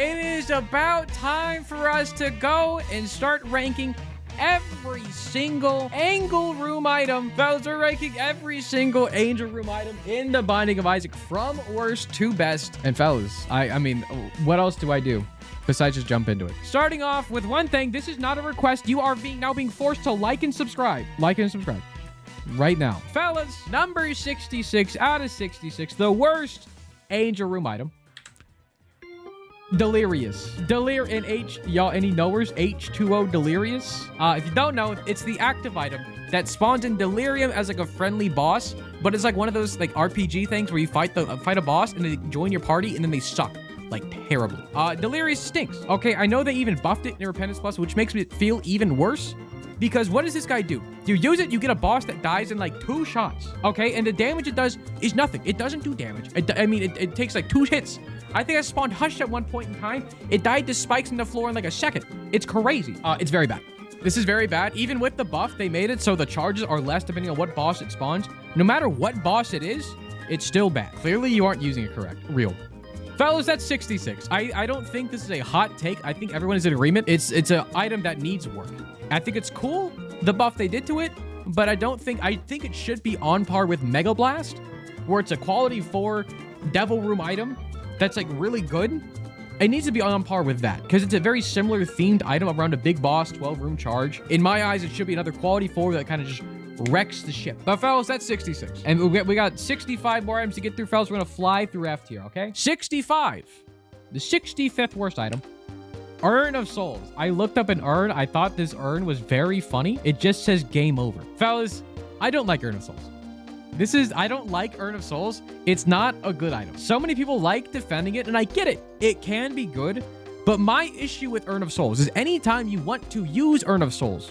it is about time for us to go and start ranking every single Angel Room item. Fellas, we're ranking every single Angel Room item in the Binding of Isaac from worst to best. And fellas, I mean, what else do I do besides just jump into it? Starting off with one thing, this is not a request. You are now being forced to like and subscribe. Like and subscribe right now. Fellas, number 66 out of 66, the worst Angel Room item. Delirious. And y'all, any knowers? H2O Delirious. If you don't know, it's the active item that spawns in Delirium as like a friendly boss, but it's like one of those like RPG things where you fight a boss and they join your party and then they suck like terribly. Delirious stinks. Okay, I know they even buffed it in Repentance Plus, which makes it feel even worse. Because what does this guy do? You use it, you get a boss that dies in like 2 shots. Okay, and the damage it does is nothing. It doesn't do damage. It takes like 2 hits. I think I spawned Hushed at one point in time. It died to spikes in the floor in like a second. It's crazy. It's very bad. This is very bad. Even with the buff, they made it so the charges are less depending on what boss it spawns. No matter what boss it is, it's still bad. Clearly, you aren't using it correct. Real. Fellas, that's 66. I don't think this is a hot take. I think everyone is in agreement. It's an item that needs work. I think it's cool, the buff they did to it, but I think it should be on par with Mega Blast, where it's a quality 4 Devil Room item that's like really good. It needs to be on par with that because it's a very similar themed item around a big boss 12 room charge. In my eyes, it should be another quality 4 that kind of just wrecks the ship. But fellas, that's 66. And we got 65 more items to get through, fellas. We're gonna fly through F tier, okay? 65. The 65th worst item. Urn of Souls. I looked up an urn. I thought this urn was very funny. It just says game over. Fellas, I don't like Urn of Souls. I don't like Urn of Souls. It's not a good item. So many people like defending it, and I get it. It can be good, but my issue with Urn of Souls is anytime you want to use Urn of Souls,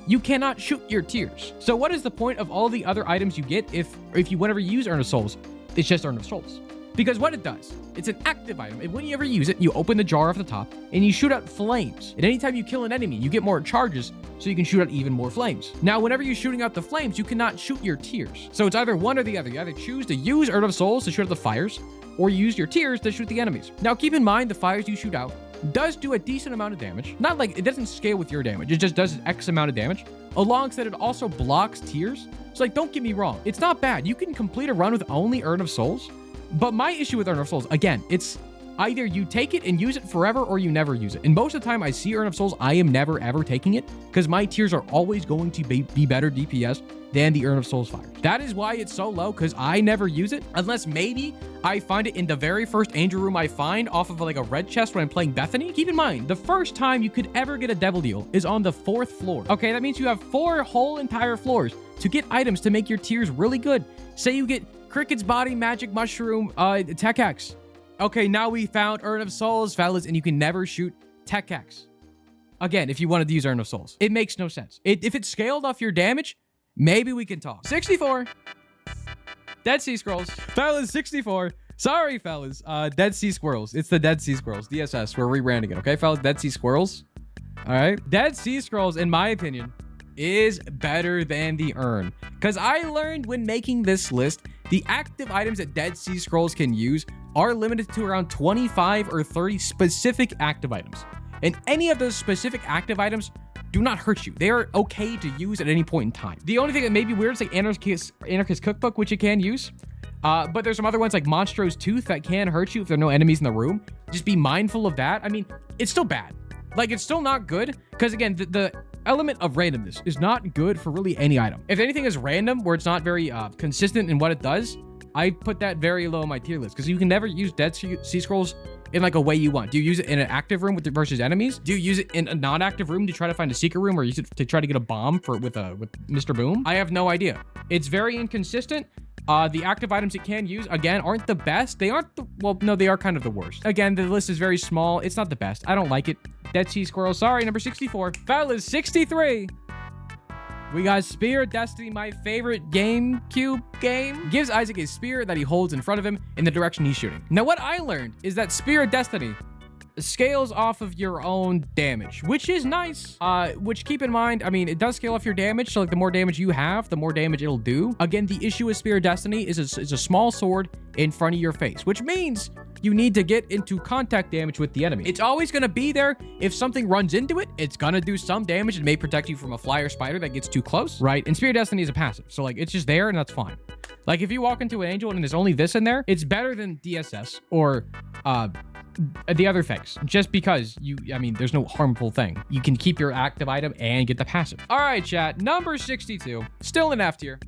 you cannot shoot your tears. So what is the point of all the other items you get if you whenever you use Urn of Souls, it's just Urn of Souls? Because what it does, it's an active item. And when you ever use it, you open the jar off the top and you shoot out flames. And anytime you kill an enemy, you get more charges so you can shoot out even more flames. Now, whenever you're shooting out the flames, you cannot shoot your tears. So it's either one or the other. You either choose to use Urn of Souls to shoot out the fires, or you use your tears to shoot the enemies. Now, keep in mind, the fires you shoot out does do a decent amount of damage. Not like, it doesn't scale with your damage. It just does X amount of damage. Alongside, it also blocks tears. So like, don't get me wrong. It's not bad. You can complete a run with only Urn of Souls. But my issue with Urn of Souls, again, it's either you take it and use it forever or you never use it. And most of the time I see Urn of Souls, I am never, ever taking it because my tears are always going to be better DPS than the Urn of Souls fires. That is why it's so low, because I never use it unless maybe I find it in the very first Angel Room I find off of like a red chest when I'm playing Bethany. Keep in mind, the first time you could ever get a Devil Deal is on the 4th floor. Okay, that means you have 4 whole entire floors to get items to make your tears really good. Say you get Cricket's Body, Magic Mushroom, Tech X. Okay, now we found Urn of Souls, fellas, and you can never shoot Tech X. Again, if you wanted to use Urn of Souls. It makes no sense. If it's scaled off your damage, maybe we can talk. 64. Dead Sea Scrolls. Fellas, 64. Sorry, fellas. Dead Sea Squirrels. It's the Dead Sea Squirrels. DSS. We're rebranding it, okay, fellas? Dead Sea Squirrels. All right. Dead Sea Scrolls, in my opinion, is better than the urn. Because I learned when making this list, the active items that Dead Sea Scrolls can use are limited to around 25 or 30 specific active items. And any of those specific active items do not hurt you. They are okay to use at any point in time. The only thing that may be weird is like Anarchist Cookbook, which you can use. But there's some other ones like Monstro's Tooth that can hurt you if there are no enemies in the room. Just be mindful of that. I mean, it's still bad. Like, it's still not good. Because again, the element of randomness is not good for really any item. If anything is random, where it's not very consistent in what it does, I put that very low on my tier list because you can never use Dead Sea Scrolls in like a way you want. Do you use it in an active room versus enemies? Do you use it in a non-active room to try to find a secret room, or use it to try to get a bomb with Mr. Boom? I have no idea. It's very inconsistent. The active items it can use, again, aren't the best. They aren't well, no, they are kind of the worst. Again, the list is very small. It's not the best. I don't like it. Dead Sea Squirrel. Sorry, number 64. Fellas, 63. We got Spear of Destiny, my favorite GameCube game. Gives Isaac a spear that he holds in front of him in the direction he's shooting. Now, what I learned is that Spear of Destiny scales off of your own damage, which is nice. Which, keep in mind, I mean, it does scale off your damage, so like the more damage you have, the more damage it'll do. Again, the issue with Spear of Destiny is it's a small sword in front of your face, which means you need to get into contact damage with the enemy. It's always going to be there. If something runs into it, it's going to do some damage. It may protect you from a flyer spider that gets too close, right? And Spirit Destiny is a passive. So like, it's just there and that's fine. Like if you walk into an angel and there's only this in there, it's better than DSS or the other things, just because I mean, there's no harmful thing. You can keep your active item and get the passive. All right, chat. Number 62, still in F tier.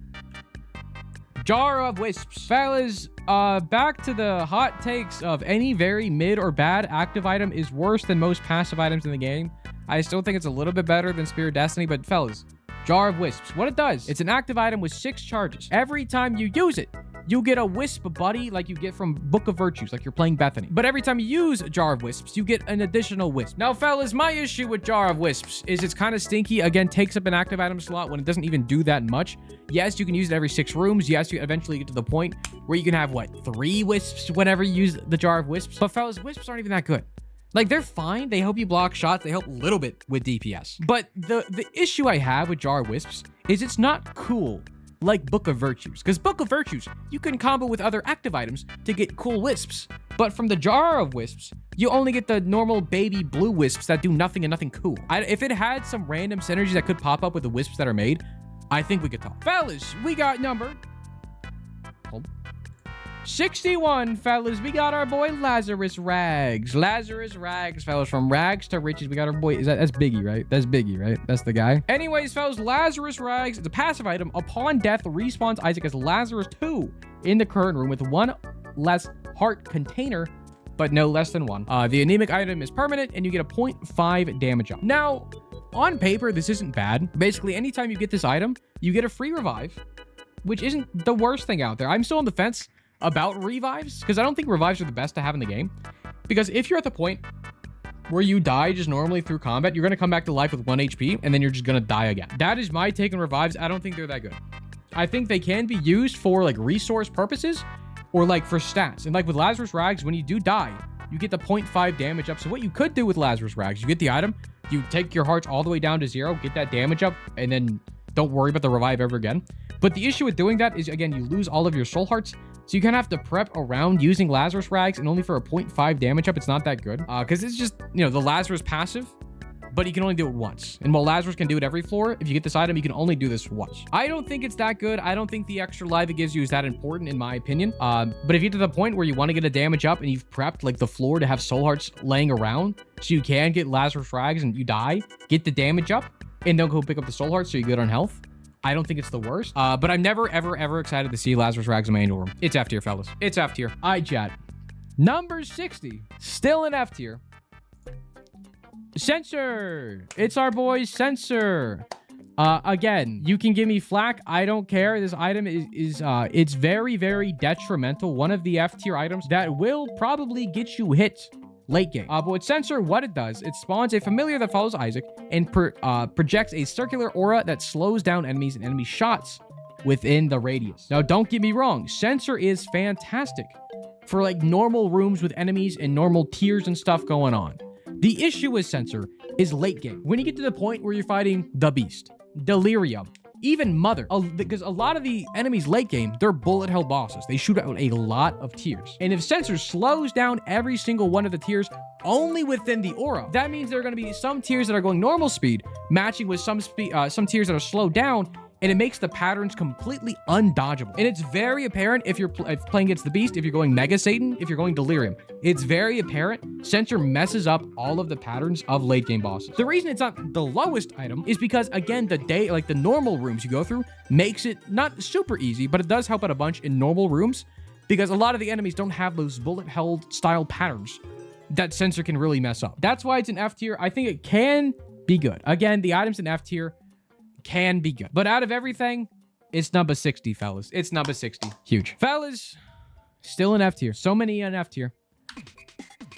Jar of Wisps. Fellas, back to the hot takes of any very mid or bad active item is worse than most passive items in the game. I still think it's a little bit better than Spirit Destiny, but fellas, Jar of Wisps. What it does, it's an active item with 6 charges. Every time you use it, you get a wisp buddy like you get from Book of Virtues, like you're playing Bethany. But every time you use Jar of Wisps, you get an additional wisp. Now, fellas, my issue with Jar of Wisps is it's kind of stinky. Again, takes up an active item slot when it doesn't even do that much. Yes, you can use it every 6 rooms. Yes, you eventually get to the point where you can have, what, 3 wisps whenever you use the Jar of Wisps. But fellas, wisps aren't even that good. Like, they're fine. They help you block shots. They help a little bit with DPS. But the issue I have with Jar of Wisps is it's not cool like Book of Virtues. Because Book of Virtues, you can combo with other active items to get cool wisps. But from the Jar of Wisps, you only get the normal baby blue wisps that do nothing and nothing cool. If it had some random synergies that could pop up with the wisps that are made, I think we could talk. Fellas, we got number 61, fellas. We got our boy Lazarus Rags. Lazarus Rags, fellas. From rags to riches. We got our boy. That's Biggie, right? That's Biggie, right? That's the guy. Anyways, fellas, Lazarus Rags. It's a passive item. Upon death, respawns Isaac as Lazarus 2 in the current room with 1 less heart container, but no less than 1. The anemic item is permanent, and you get a 0.5 damage up. Now, on paper, this isn't bad. Basically, anytime you get this item, you get a free revive, which isn't the worst thing out there. I'm still on the fence about revives, because I don't think revives are the best to have in the game. Because if you're at the point where you die just normally through combat, you're going to come back to life with 1 HP, and then you're just going to die again. That is my take on revives. I don't think they're that good. I think they can be used for, like, resource purposes, or, like, for stats. And, like, with Lazarus Rags, when you do die, you get the 0.5 damage up. So what you could do with Lazarus Rags, you get the item, you take your hearts all the way down to 0, get that damage up, and then don't worry about the revive ever again. But the issue with doing that is, again, you lose all of your soul hearts. So you kind of have to prep around using Lazarus Rags, and only for a 0.5 damage up, it's not that good. Because it's just, you know, the Lazarus passive, but you can only do it once. And while Lazarus can do it every floor, if you get this item, you can only do this once. I don't think it's that good. I don't think the extra life it gives you is that important, in my opinion. But if you get to the point where you want to get a damage up and you've prepped, like, the floor to have soul hearts laying around, so you can get Lazarus Rags and you die, get the damage up, and don't go pick up the soul hearts so you're good on health, I don't think it's the worst. But I'm never, ever excited to see Lazarus Rags in my angel room. It's F tier, fellas. It's F tier. All right, chat. Number 60. Still in F tier. Censor. It's our boy Censor. Again, you can give me flack. I don't care. This item is it's very, very detrimental. One of the F tier items that will probably get you hit late game. But with Censor, what it does, it spawns a familiar that follows Isaac and projects a circular aura that slows down enemies and enemy shots within the radius. Now, don't get me wrong. Censor is fantastic for, like, normal rooms with enemies and normal tiers and stuff going on. The issue with Censor is late game. When you get to the point where you're fighting the Beast, Delirium, even Mother, because a lot of the enemies late game, they're bullet hell bosses. They shoot out a lot of tiers. And if Censor slows down every single one of the tiers only within the aura, that means there are going to be some tiers that are going normal speed, matching with some tiers that are slowed down, and it makes the patterns completely undodgeable. And it's very apparent if you're playing against the Beast, if you're going Mega Satan, if you're going Delirium. It's very apparent. Censor messes up all of the patterns of late game bosses. The reason it's not the lowest item is because, again, the normal rooms you go through makes it not super easy, but it does help out a bunch in normal rooms, because a lot of the enemies don't have those bullet hell style patterns that Censor can really mess up. That's why it's an F tier. I think it can be good. Again, the items in F tier can be good. But out of everything, it's number 60, fellas. It's number 60. Huge. Fellas, still in F tier. So many in F tier.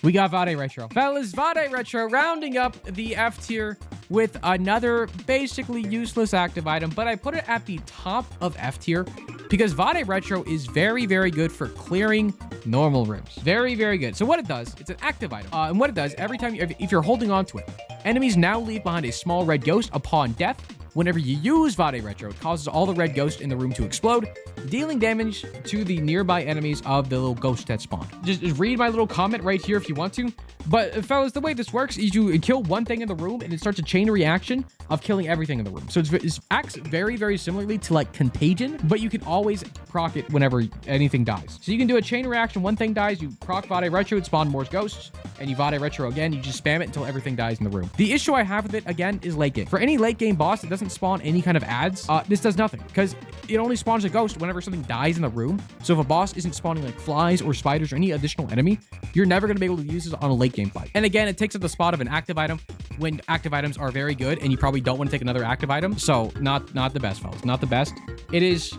We got Vade Retro. Fellas, Vade Retro rounding up the F tier with another basically useless active item, but I put it at the top of F tier because Vade Retro is very, very good for clearing normal rooms. Very, very good. So what it does, it's an active item. And what it does, every time, if you're holding on to it, enemies now leave behind a small red ghost upon death. Whenever you use Vade Retro, it causes all the red ghosts in the room to explode, dealing damage to the nearby enemies of the little ghost that spawned. Just read my little comment right here if you want to. But fellas, the way this works is you kill one thing in the room and it starts a chain reaction of killing everything in the room. So it acts very, very similarly to like Contagion, but you can always proc it whenever anything dies. So you can do a chain reaction, one thing dies, you proc Vade Retro, it spawn more ghosts, and you Vade Retro again, you just spam it until everything dies in the room. The issue I have with it, again, is late game. For any late game boss that doesn't spawn any kind of ads, this does nothing, because it only spawns a ghost whenever something dies in the room. So if a boss isn't spawning like flies or spiders or any additional enemy, you're never going to be able to use this on a late game fight. And again, it takes up the spot of an active item when active items are very good, and you probably don't want to take another active item. So not the best, fellas. Not the best. It is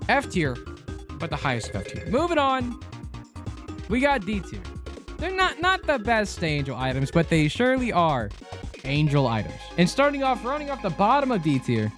F tier, but the highest of F tier. Moving on, we got D tier. They're not the best angel items, but they surely are angel items. And running off the bottom of D tier,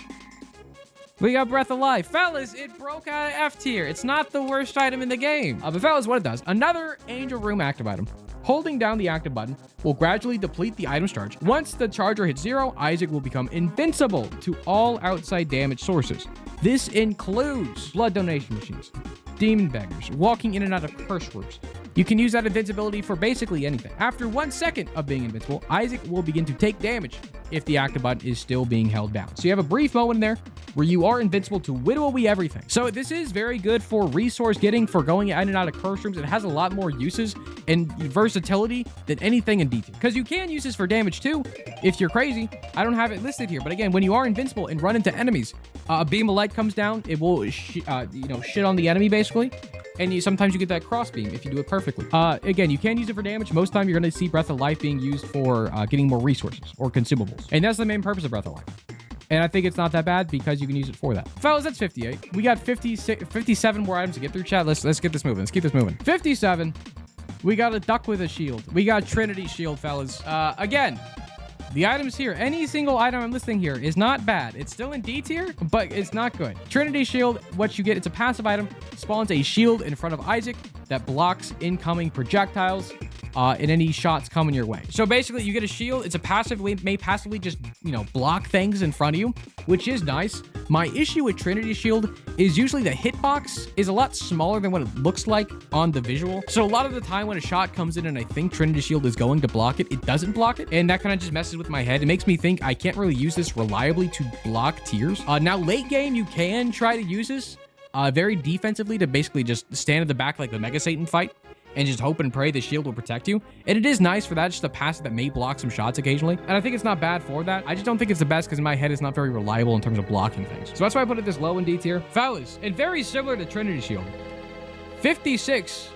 we got Breath of Life. Fellas, it broke out of F tier. It's not the worst item in the game. But fellas, what it does, another angel room active item. Holding down the active button will gradually deplete the item's charge. Once the charger hits 0, Isaac will become invincible to all outside damage sources. This includes blood donation machines, demon beggars, walking in and out of curse rooms. You can use that invincibility for basically anything. After 1 second of being invincible, Isaac will begin to take damage if the active button is still being held down. So you have a brief moment there where you are invincible to literally everything. So this is very good for resource getting, for going in and out of curse rooms. It has a lot more uses and versatility than anything in DT. Because you can use this for damage too, if you're crazy. I don't have it listed here, but again, when you are invincible and run into enemies, a beam of light comes down. It will, shit on the enemy basically. And sometimes you get that cross beam if you do it perfectly. Again, you can use it for damage. Most of the time, you're going to see Breath of Life being used for getting more resources or consumables. And that's the main purpose of Breath of Life. And I think it's not that bad because you can use it for that. Fellas, that's 58. We got 57 more items to get through, chat. Let's get this moving. Let's keep this moving. 57. We got a duck with a shield. We got Trinity shield, fellas. Again, the items here, any single item I'm listing here is not bad. It's still in D tier, but it's not good. Trinity shield, what you get, it's a passive item, spawns a shield in front of Isaac that blocks incoming projectiles and any shots coming your way. So basically, you get a shield. It's a passive, may passively just, block things in front of you, which is nice. My issue with Trinity shield is usually the hitbox is a lot smaller than what it looks like on the visual. So a lot of the time when a shot comes in and I think Trinity shield is going to block it, it doesn't block it. And that kind of just messes with my head. It makes me think I can't really use this reliably to block tiers. Now, late game, you can try to use this very defensively to basically just stand at the back like the Mega Satan fight and just hope and pray the shield will protect you. And it is nice for that, just a passive that may block some shots occasionally. And I think it's not bad for that. I just don't think it's the best because in my head, it's not very reliable in terms of blocking things. So that's why I put it this low in D tier. Fellas, and very similar to Trinity shield, 56,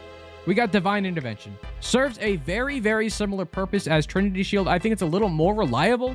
we got Divine Intervention. Serves a very, very similar purpose as Trinity shield. I think it's a little more reliable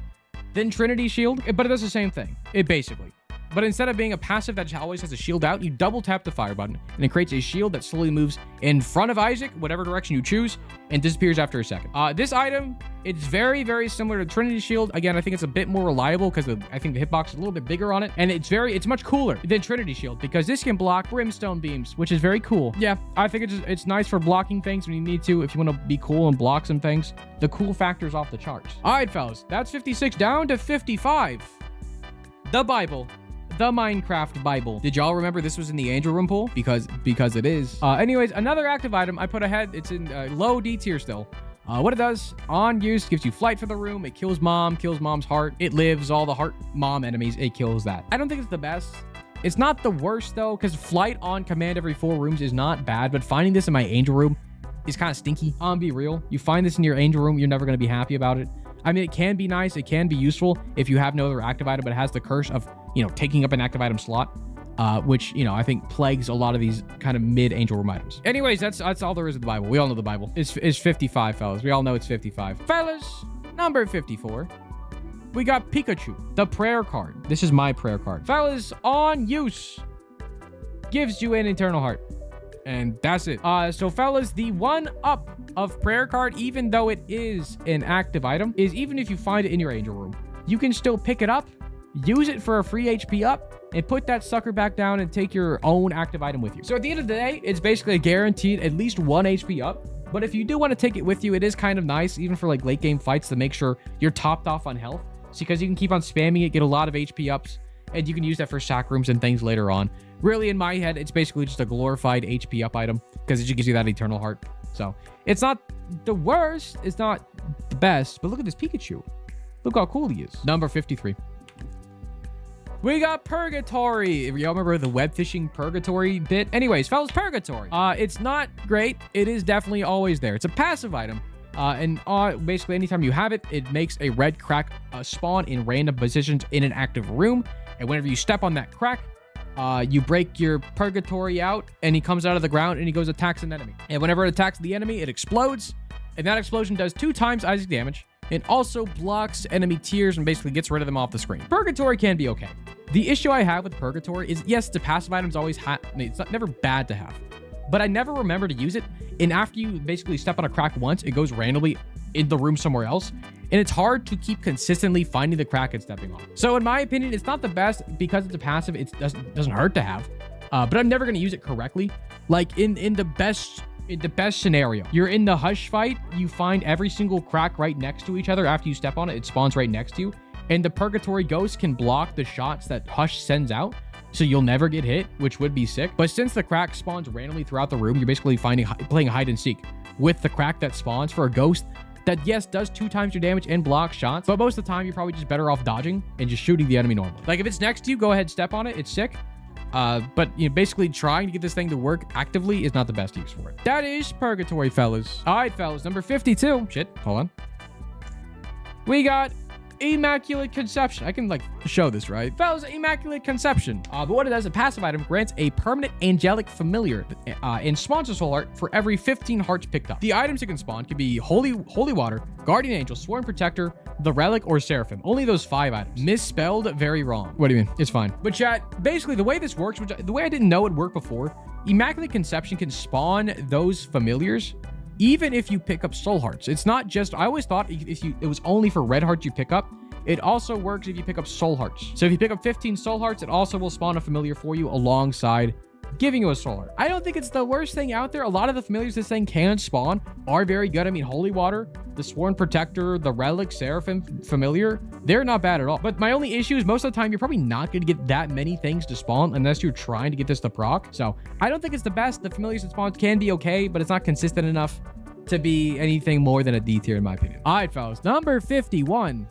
than Trinity shield, but it does the same thing. It basically. But instead of being a passive that always has a shield out, you double tap the fire button and it creates a shield that slowly moves in front of Isaac, whatever direction you choose, and disappears after a second. This item, it's very, very similar to Trinity shield. Again, I think it's a bit more reliable because I think the hitbox is a little bit bigger on it, and it's much cooler than Trinity shield because this can block Brimstone beams, which is very cool. Yeah, I think it's nice for blocking things when you need to. If you want to be cool and block some things, the cool factor is off the charts. All right, fellas, that's 56 down to 55. The Bible. The Minecraft Bible. Did y'all remember this was in the Angel Room pool? Because it is. Anyways, another active item I put ahead. It's in low D tier still. What it does, on use, gives you flight for the room. It kills mom's heart. It lives all the heart mom enemies. It kills that. I don't think it's the best. It's not the worst though, because flight on command every 4 rooms is not bad, but finding this in my Angel Room is kind of stinky. I'll be real. You find this in your Angel Room, you're never going to be happy about it. I mean, it can be nice. It can be useful if you have no other active item, but it has the curse of, taking up an active item slot, which, I think plagues a lot of these kind of mid Angel Room items. Anyways, that's all there is of the Bible. We all know the Bible. It's 55, fellas. We all know it's 55. Fellas, number 54. We got Pikachu, the prayer card. This is my prayer card. Fellas, on use, gives you an eternal heart. And that's it. So fellas, the one up of prayer card, even though it is an active item, is even if you find it in your Angel Room, you can still pick it up, use it for a free HP up, and put that sucker back down and take your own active item with you. So at the end of the day, it's basically a guaranteed at least 1 HP up. But if you do want to take it with you, it is kind of nice, even for like late game fights, to make sure you're topped off on health. helps because you can keep on spamming it, get a lot of HP ups, and you can use that for sack rooms and things later on. Really, in my head, it's basically just a glorified HP up item because it just gives you that eternal heart. So it's not the worst, it's not the best, but look at this Pikachu. Look how cool he is. Number 53. We got Purgatory. Y'all remember the web fishing Purgatory bit? Anyways, fellas, Purgatory. It's not great. It is definitely always there. It's a passive item. Basically, anytime you have it, it makes a red crack spawn in random positions in an active room. And whenever you step on that crack, you break your Purgatory out, and he comes out of the ground, and he goes attacks an enemy. And whenever it attacks the enemy, it explodes. And that explosion does 2 times Isaac damage. And also blocks enemy tears and basically gets rid of them off the screen. Purgatory can be okay. The issue I have with Purgatory is, yes, the passive item's always it's never bad to have, but I never remember to use it. And after you basically step on a crack once, it goes randomly in the room somewhere else. And it's hard to keep consistently finding the crack and stepping on. So in my opinion, it's not the best because it's a passive. It doesn't hurt to have, but I'm never going to use it correctly. Like in the best scenario, you're in the Hush fight, you find every single crack right next to each other. After you step on it, it spawns right next to you. And the Purgatory Ghost can block the shots that Hush sends out, so you'll never get hit, which would be sick. But since the crack spawns randomly throughout the room, you're basically playing hide and seek with the crack that spawns for a ghost that, yes, does 2 times your damage and blocks shots, but most of the time, you're probably just better off dodging and just shooting the enemy normally. Like, if it's next to you, go ahead, step on it. It's sick. But basically trying to get this thing to work actively is not the best use for it. That is Purgatory, fellas. All right, fellas, number 52. Shit, hold on. We got Immaculate Conception. I can show this, right? Fellas, Immaculate Conception. But what it does, a passive item grants a permanent angelic familiar and spawns a soul heart for every 15 hearts picked up. The items it can spawn can be Holy Water, Guardian Angel, Sworn Protector, the Relic, or Seraphim. Only those 5 items. Misspelled very wrong. What do you mean? It's fine. But chat, basically the way this works, the way I didn't know it worked before, Immaculate Conception can spawn those familiars even if you pick up soul hearts. It's not just, I always thought it was only for red hearts you pick up. It also works if you pick up soul hearts. So if you pick up 15 soul hearts, it also will spawn a familiar for you alongside giving you a soul heart. I don't think it's the worst thing out there. A lot of the familiars this thing can spawn are very good. I mean, Holy Water, the Sworn Protector, the Relic, Seraphim familiar, they're not bad at all. But my only issue is most of the time, you're probably not going to get that many things to spawn unless you're trying to get this to proc. So I don't think it's the best. The familiars that spawn can be okay, but it's not consistent enough to be anything more than a D tier in my opinion. All right, fellas, number 51.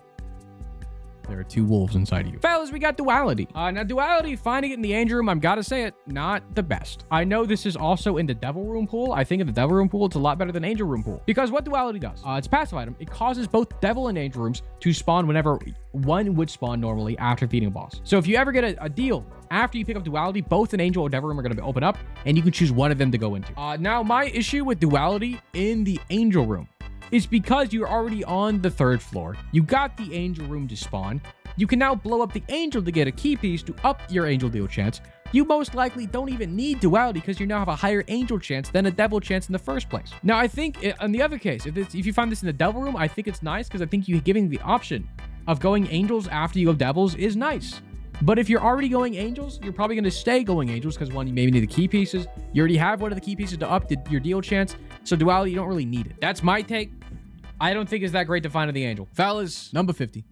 There are 2 wolves inside of you. Fellas, we got Duality. Now, Duality, finding it in the Angel Room, I've got to say it, not the best. I know this is also in the Devil Room pool. I think in the Devil Room pool, it's a lot better than Angel Room pool. Because what Duality does, it's a passive item. It causes both Devil and Angel Rooms to spawn whenever one would spawn normally after defeating a boss. So if you ever get a deal after you pick up Duality, both an Angel or Devil Room are going to open up, and you can choose one of them to go into. Now, my issue with Duality in the Angel Room is because you're already on the 3rd floor. You got the Angel Room to spawn. You can now blow up the Angel to get a key piece to up your Angel deal chance. You most likely don't even need Duality because you now have a higher Angel chance than a Devil chance in the first place. Now, I think in the other case, if you find this in the Devil Room, I think it's nice because I think you giving the option of going Angels after you go Devils is nice. But if you're already going Angels, you're probably going to stay going Angels because, one, you maybe need the key pieces. You already have one of the key pieces to up your deal chance. So Duality, you don't really need it. That's my take. I don't think it's that great to find in the Angel. Fellas, number 50.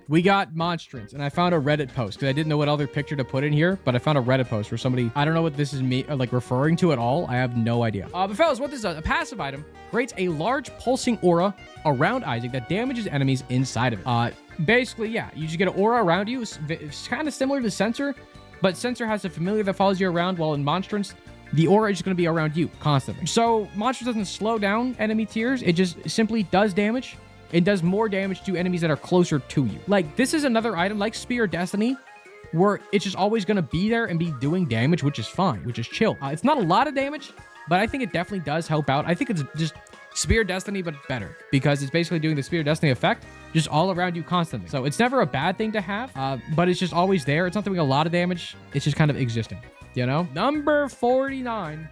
We got Monstrance, and I found a Reddit post because I didn't know what other picture to put in here, but I found a Reddit post where somebody, I don't know what this is referring to at all. I have no idea. But fellas, what this does, a passive item creates a large pulsing aura around Isaac that damages enemies inside of it. Basically, yeah, you just get an aura around you. It's kind of similar to Sensor, but Sensor has a familiar that follows you around, while in Monstrance, the aura is just going to be around you constantly. So Monstrance doesn't slow down enemy tiers. It just simply does damage. It does more damage to enemies that are closer to you. Like, this is another item like Spear of Destiny, where it's just always going to be there and be doing damage, which is fine, which is chill. It's not a lot of damage, but I think it definitely does help out. I think it's just Spear of Destiny, but better, because it's basically doing the Spear of Destiny effect just all around you constantly. So it's never a bad thing to have, but it's just always there. It's not doing a lot of damage. It's just kind of existing, you know? Number 49.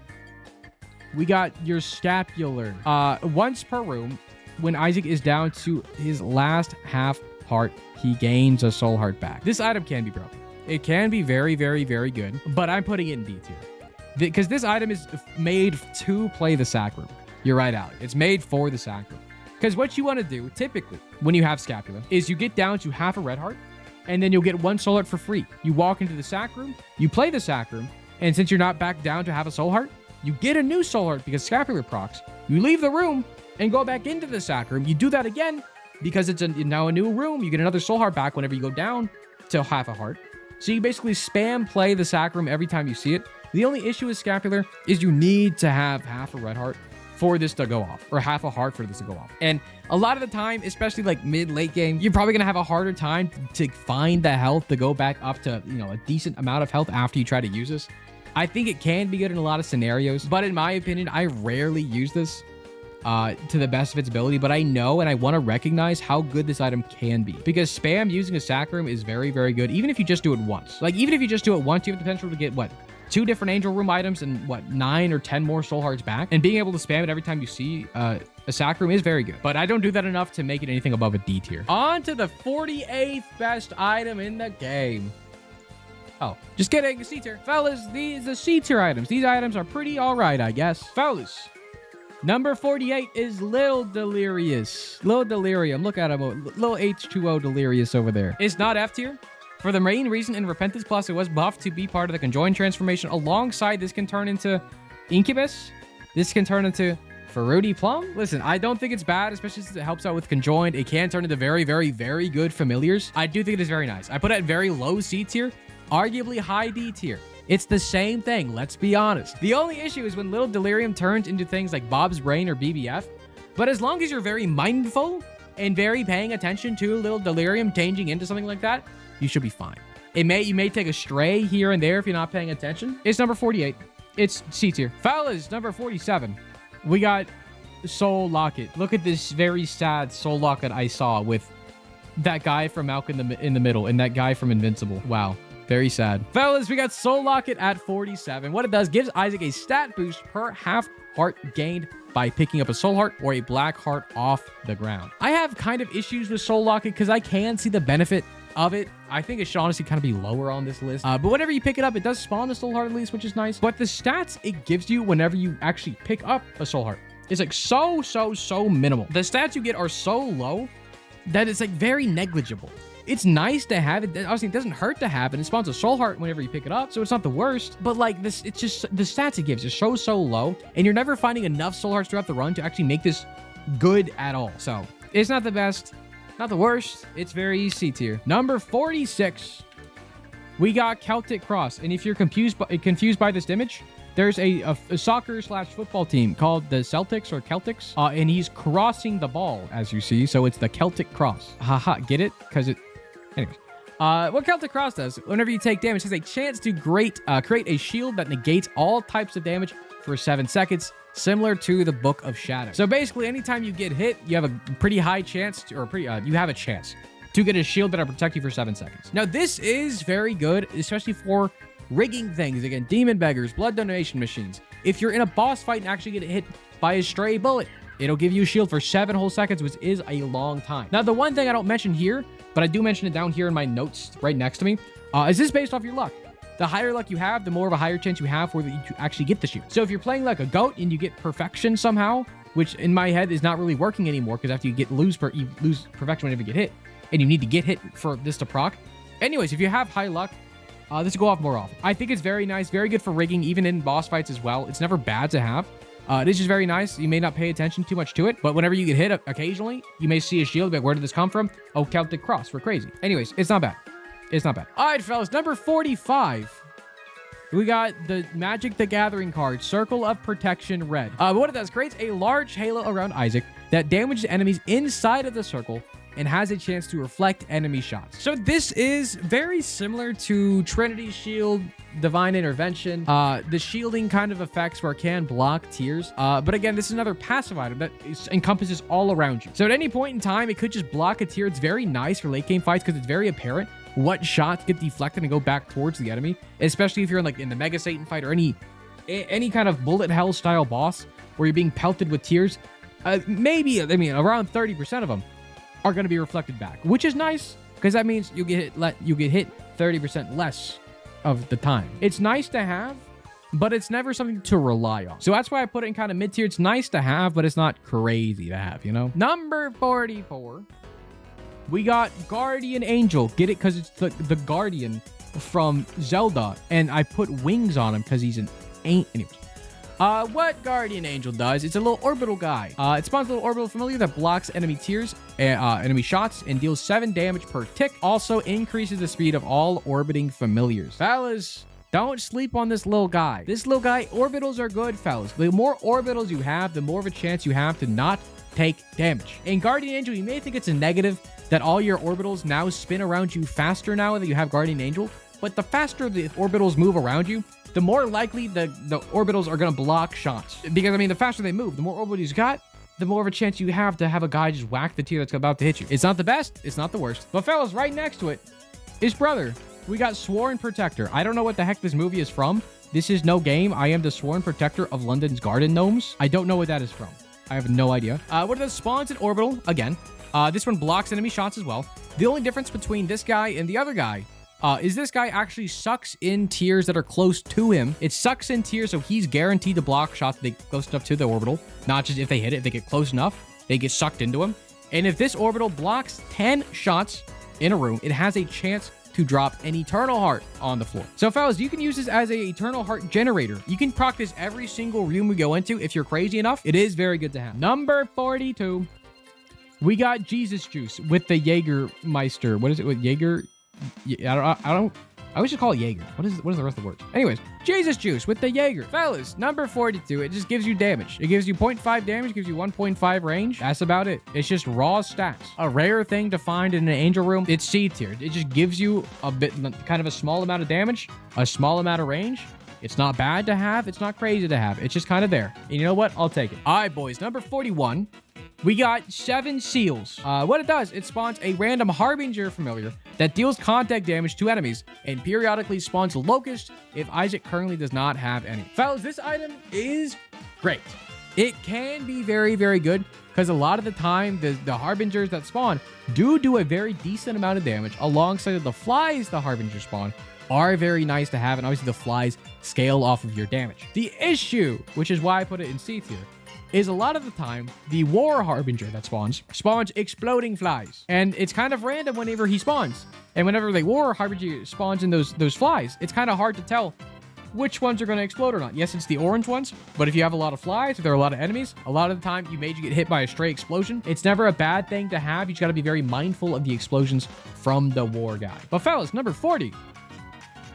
We got your Scapular. Once per room, when Isaac is down to his last half heart, he gains a soul heart back. This item can be broken. It can be very, very, very good, but I'm putting it in D tier because this item is made to play the sack room. You're right, Alec. It's made for the sack room. Because what you want to do, typically, when you have Scapula, is you get down to half a red heart, and then you'll get 1 soul heart for free. You walk into the sack room, you play the sack room, and since you're not back down to half a soul heart, you get a new soul heart because Scapular procs. You leave the room and go back into the sack room. You do that again because it's now a new room. You get another soul heart back whenever you go down to half a heart. So you basically spam play the sack room every time you see it. The only issue with Scapular is you need to have half a red heart for this to go off, or half a heart for this to go off. And a lot of the time, especially like mid-late game, you're probably gonna have a harder time to find the health to go back up to, you know, a decent amount of health after you try to use this. I think it can be good in a lot of scenarios, but in my opinion, I rarely use this to the best of its ability, but I know and I want to recognize how good this item can be, because spam using a sack room is very, very good, even if you just do it once. Like, even if you just do it once, you have the potential to get, what, 2 different angel room items and, what, 9 or 10 more soul hearts back, and being able to spam it every time you see a sack room is very good, but I don't do that enough to make it anything above a D tier. On to the 48th best item in the game. Oh, just kidding, C tier. Fellas, these are C tier items. These items are pretty all right, I guess. Fellas, number 48 is Lil Delirious. Lil Delirium, look at him, Lil H2O Delirious over there. It's not F tier. For the main reason in Repentance Plus, it was buffed to be part of the conjoined transformation. Alongside, this can turn into Incubus. This can turn into Fruity Plum. Listen, I don't think it's bad, especially since it helps out with conjoined. It can turn into very, very, very good familiars. I do think it is very nice. I put it at very low C tier, arguably high D tier. It's the same thing, let's be honest. The only issue is when Little Delirium turns into things like Bob's Brain or BBF. But as long as you're very mindful and very paying attention to Little Delirium changing into something like that, you should be fine. You may take a stray here and there if you're not paying attention. It's number 48. It's C tier. Fellas, number 47. We got Soul Locket. Look at this very sad Soul Locket I saw with that guy from Malcolm in the middle and that guy from Invincible. Wow. Very sad. Fellas, we got Soul Locket at 47. What it does, gives Isaac a stat boost per half heart gained by picking up a soul heart or a black heart off the ground. I have kind of issues with Soul Locket because I can see the benefit of it. I think it should honestly kind of be lower on this list. But whenever you pick it up, it does spawn a soul heart at least, which is nice. But the stats it gives you whenever you actually pick up a soul heart is like so minimal. The stats you get are so low that it's like very negligible. It's nice to have it. Obviously, it doesn't hurt to have it. It spawns a soul heart whenever you pick it up, so it's not the worst. But like this, it's just the stats it gives is so low, and you're never finding enough soul hearts throughout the run to actually make this good at all. So it's not the best, not the worst. It's very C tier. Number 46, we got Celtic Cross, and if you're confused by this image, there's a soccer/football team called the Celtics or Celtics, and he's crossing the ball, as you see. So it's the Celtic Cross. Haha, get it? Because it. Anyways, what Celtic Cross does, whenever you take damage, has a chance to create a shield that negates all types of damage for 7 seconds, similar to the Book of Shadow. So basically, anytime you get hit, you have a pretty high chance, you have a chance to get a shield that'll protect you for 7 seconds. Now, this is very good, especially for rigging things. Again, demon beggars, blood donation machines. If you're in a boss fight and actually get hit by a stray bullet, it'll give you a shield for 7 whole seconds, which is a long time. Now, the one thing I don't mention here, but I do mention it down here in my notes right next to me, is this based off your luck. The higher luck you have, the more of a higher chance you have for you to actually get the shield. So if you're playing like a goat and you get perfection somehow, which in my head is not really working anymore because after you lose perfection whenever you get hit, and you need to get hit for this to proc. Anyways, if you have high luck, this will go off more often. I think it's very nice, very good for rigging, even in boss fights as well. It's never bad to have. It is just very nice. You may not pay attention too much to it, but whenever you get hit occasionally, you may see a shield. Like, where did this come from? Oh, Celtic Cross. We're crazy. Anyways, it's not bad. It's not bad. All right, fellas. Number 45. We got the Magic the Gathering card, Circle of Protection Red. What it does, creates a large halo around Isaac that damages enemies inside of the circle and has a chance to reflect enemy shots. So this is very similar to Trinity's Shield, Divine Intervention, the shielding kind of effects where it can block tears. But again, this is another passive item that encompasses all around you. So at any point in time, it could just block a tear. It's very nice for late game fights because it's very apparent what shots get deflected and go back towards the enemy, especially if you're in the Mega Satan fight or any kind of bullet hell style boss where you're being pelted with tears. Maybe, I mean, around 30% of them are going to be reflected back, which is nice because that means you get hit 30% less of the time. It's nice to have, but it's never something to rely on. So that's why I put it in kind of mid-tier. It's nice to have, but it's not crazy to have, you know? Number 44. We got Guardian Angel. Get it? Because it's the Guardian from Zelda. And I put wings on him because he's an ain't. Anyways. What Guardian Angel does, it's a little orbital guy. It spawns a little orbital familiar that blocks enemy enemy shots and deals 7 damage per tick. Also increases the speed of all orbiting familiars. Fellas, don't sleep on this little guy. This little guy, orbitals are good, fellas. The more orbitals you have, the more of a chance you have to not take damage. In Guardian Angel, you may think it's a negative that all your orbitals now spin around you faster now that you have Guardian Angel, but the faster the orbitals move around you, the more likely the orbitals are going to block shots. Because, I mean, the faster they move, the more orbitals you got, the more of a chance you have to have a guy just whack the tier that's about to hit you. It's not the best. It's not the worst. But, fellas, right next to it is brother. We got Sworn Protector. I don't know what the heck this movie is from. This is no game. I am the Sworn Protector of London's Garden Gnomes. I don't know what that is from. I have no idea. What are the spawns in orbital? Again, this one blocks enemy shots as well. The only difference between this guy and the other guy is this guy actually sucks in tiers that are close to him. It sucks in tiers, so he's guaranteed to block shots they get close enough to the orbital. Not just if they hit it, if they get close enough, they get sucked into him. And if this orbital blocks 10 shots in a room, it has a chance to drop an Eternal Heart on the floor. So, fellas, you can use this as a Eternal Heart generator. You can proc this every single room we go into if you're crazy enough. It is very good to have. Number 42. We got Jesus Juice with the Jägermeister. What is it with Jaeger? I always just call it Jaeger. What is the rest of the words? Anyways, Jesus Juice with the Jaeger. Fellas, number 42, it just gives you damage. It gives you 0.5 damage, gives you 1.5 range. That's about it. It's just raw stats. A rare thing to find in an angel room, it's C tier. It just gives you a bit, kind of a small amount of damage, a small amount of range. It's not bad to have. It's not crazy to have. It's just kind of there. And you know what? I'll take it. All right, boys. Number 41. We got 7 Seals. What it does, it spawns a random Harbinger familiar that deals contact damage to enemies and periodically spawns Locust if Isaac currently does not have any. Fellas, this item is great. It can be very, very good because a lot of the time, the Harbingers that spawn do a very decent amount of damage alongside the flies the Harbinger spawn are very nice to have, and obviously the flies scale off of your damage. The issue, which is why I put it in C tier, is a lot of the time, the War Harbinger that spawns exploding flies. And it's kind of random whenever he spawns. And whenever the War Harbinger spawns in those flies, it's kind of hard to tell which ones are going to explode or not. Yes, it's the orange ones, but if you have a lot of flies, if there are a lot of enemies, a lot of the time you may get hit by a stray explosion. It's never a bad thing to have. You just got to be very mindful of the explosions from the War guy. But fellas, number 40.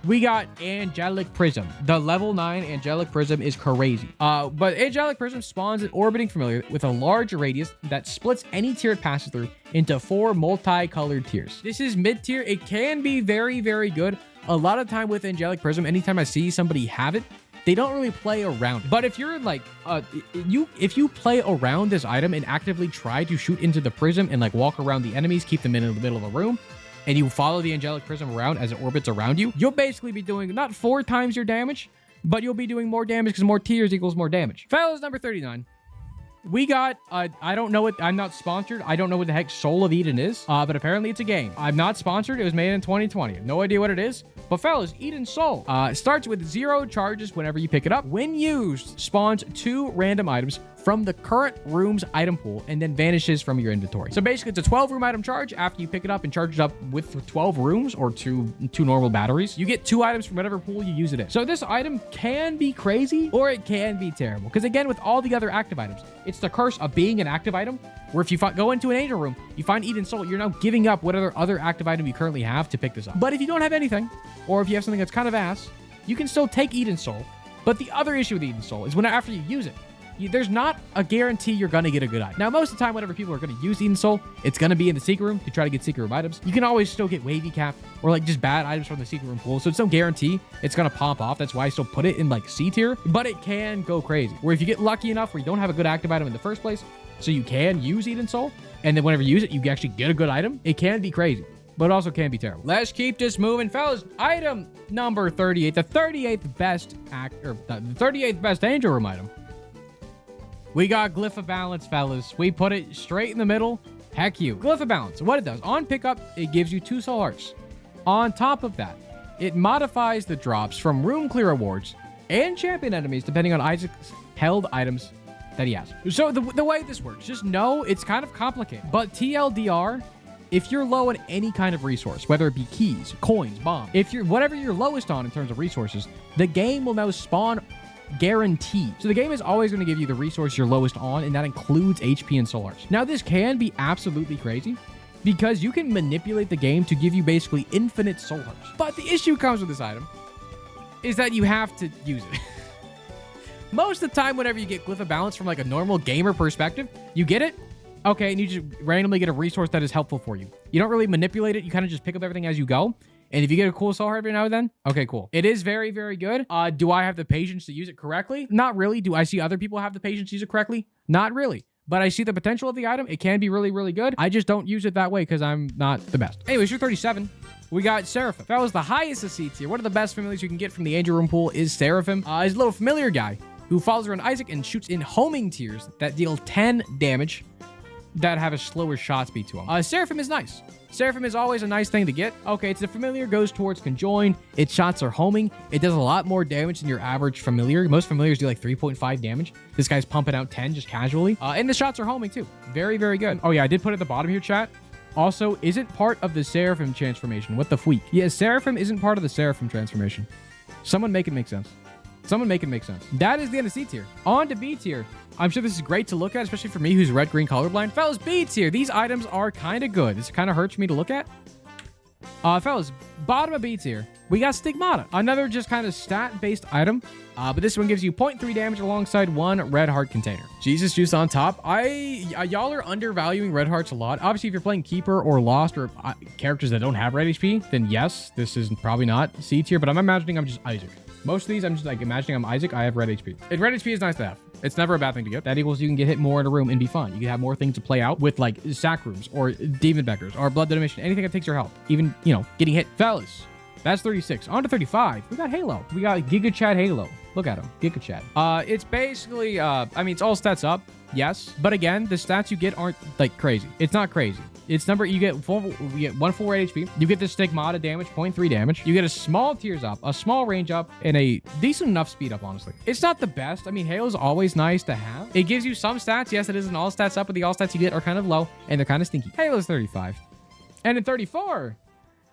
We got Angelic Prism. The level 9 Angelic Prism is crazy. But Angelic Prism spawns an orbiting familiar with a large radius that splits any tier it passes through into 4 multicolored tiers. This is mid-tier. It can be very, very good. A lot of time with Angelic Prism, anytime I see somebody have it, they don't really play around it. But if you're like, if you play around this item and actively try to shoot into the prism and like walk around the enemies, keep them in the middle of a room, and you follow the Angelic Prism around as it orbits around you, you'll basically be doing not 4 times your damage, but you'll be doing more damage because more tiers equals more damage. Fellas, number 39. We got, I don't know what, I'm not sponsored. I don't know what the heck Soul of Eden is, but apparently it's a game. I'm not sponsored. It was made in 2020. I have no idea what it is. But fellas, Eden Soul starts with 0 charges whenever you pick it up. When used, spawns 2 random items from the current room's item pool and then vanishes from your inventory. So basically, it's a 12-room item charge. After you pick it up and charge it up with 12 rooms or two normal batteries, you get 2 items from whatever pool you use it in. So this item can be crazy or it can be terrible. Because again, with all the other active items, it's the curse of being an active item, where if you go into an angel room, you find Eden Soul, you're now giving up whatever other active item you currently have to pick this up. But if you don't have anything, or if you have something that's kind of ass, you can still take Eden Soul. But the other issue with Eden Soul is when after you use it, there's not a guarantee you're going to get a good item. Now, most of the time, whenever people are going to use Eden Soul, it's going to be in the secret room to try to get secret room items. You can always still get wavy cap or like just bad items from the secret room pool. So it's no guarantee it's going to pop off. That's why I still put it in like C tier, but it can go crazy. Where if you get lucky enough where you don't have a good active item in the first place, so you can use Eden Soul, and then whenever you use it, you actually get a good item, it can be crazy, but also can be terrible. Let's keep this moving, fellas. Item number 38, the 38th best the 38th best angel room item. We got Glyph of Balance, fellas. We put it straight in the middle. Heck you. Glyph of Balance. What it does, on pickup, it gives you 2 soul hearts. On top of that, it modifies the drops from room clear rewards and champion enemies, depending on Isaac's held items that he has. So the way this works, just know it's kind of complicated. But TLDR, if you're low on any kind of resource, whether it be keys, coins, bombs, if you're whatever you're lowest on in terms of resources, the game will now spawn guaranteed. So the game is always going to give you the resource you're lowest on, and that includes HP and soul hearts. Now, this can be absolutely crazy because you can manipulate the game to give you basically infinite soul hearts. But the issue comes with this item is that you have to use it. Most of the time, whenever you get Glyph of Balance from like a normal gamer perspective, you get it, okay, and you just randomly get a resource that is helpful for you. You don't really manipulate it. You kind of just pick up everything as you go. And if you get a cool soul heart every now and then, okay, cool. It is very, very good. Do I have the patience to use it correctly? Not really. Do I see other people have the patience to use it correctly? Not really. But I see the potential of the item. It can be really, really good. I just don't use it that way because I'm not the best. Anyways, you're 37. We got Seraphim. That was the highest of C tier. One of the best familiars you can get from the Angel Room pool is Seraphim. He's a little familiar guy who follows around Isaac and shoots in homing tiers that deal 10 damage that have a slower shot speed to them. Seraphim is nice. Seraphim is always a nice thing to get. Okay, it's a familiar, goes towards conjoined. Its shots are homing. It does a lot more damage than your average familiar. Most familiars do like 3.5 damage. This guy's pumping out 10 just casually. And the shots are homing too. Very, very good. Oh yeah, I did put at the bottom here, chat. Also, isn't part of the Seraphim transformation. What the freak? Yeah, Seraphim isn't part of the Seraphim transformation. Someone make it make sense. Someone make it make sense. That is the end of C tier. On to B tier. I'm sure this is great to look at, especially for me who's red-green colorblind. Fellas, B tier. These items are kind of good. This kind of hurts me to look at. Fellas, bottom of B tier, we got Stigmata. Another just kind of stat-based item. But this one gives you 0.3 damage alongside 1 red heart container. Jesus Juice on top. Y'all are undervaluing red hearts a lot. Obviously, if you're playing Keeper or Lost or characters that don't have red HP, then yes, this is probably not C tier, but I'm imagining I'm just Isaac. Most of these, I'm just like imagining I'm Isaac. I have red HP. And red HP is nice to have. It's never a bad thing to get. That equals you can get hit more in a room and be fun. You can have more things to play out with like sack rooms or demon beckers or blood donation, anything that takes your health. Even, you know, getting hit. Fellas, that's 36. On to 35. We got Halo. We got Giga Chad Halo. Look at him. Giga Chad. It's basically, I mean, it's all stats up. Yes. But again, the stats you get aren't like crazy. It's not crazy. It's number, you get 1 full red HP. You get the Stigmata damage, 0.3 damage. You get a small tears up, a small range up, and a decent enough speed up, honestly. It's not the best. I mean, Halo's always nice to have. It gives you some stats. Yes, it isn't all stats up, but the all stats you get are kind of low, and they're kind of stinky. Halo's 35. And in 34,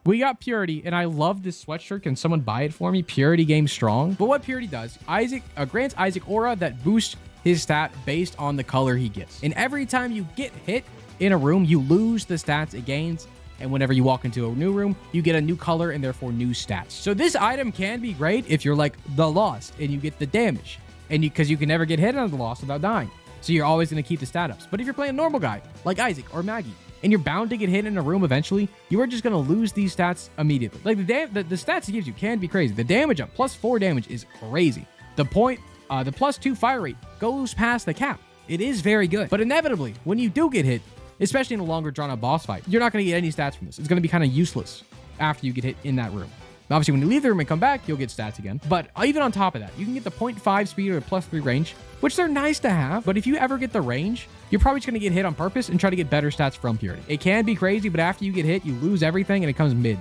we got Purity, and I love this sweatshirt. Can someone buy it for me? Purity Game Strong. But what Purity does, Isaac grants Isaac aura that boosts his stat based on the color he gets. And every time you get hit in a room, you lose the stats it gains. And whenever you walk into a new room, you get a new color and therefore new stats. So this item can be great if you're like the Lost and you get the damage. And because you can never get hit on the Lost without dying. So you're always going to keep the stat ups. But if you're playing a normal guy like Isaac or Maggie, and you're bound to get hit in a room eventually, you are just going to lose these stats immediately. Like the stats it gives you can be crazy. The damage up, +4 damage, is crazy. The +2 fire rate goes past the cap. It is very good. But inevitably, when you do get hit, especially in a longer drawn out boss fight, you're not going to get any stats from this. It's going to be kind of useless after you get hit in that room. Obviously, when you leave the room and come back, you'll get stats again. But even on top of that, you can get the 0.5 speed or +3 range, which they're nice to have. But if you ever get the range, you're probably just going to get hit on purpose and try to get better stats from Purity. It can be crazy, but after you get hit, you lose everything and it comes mid.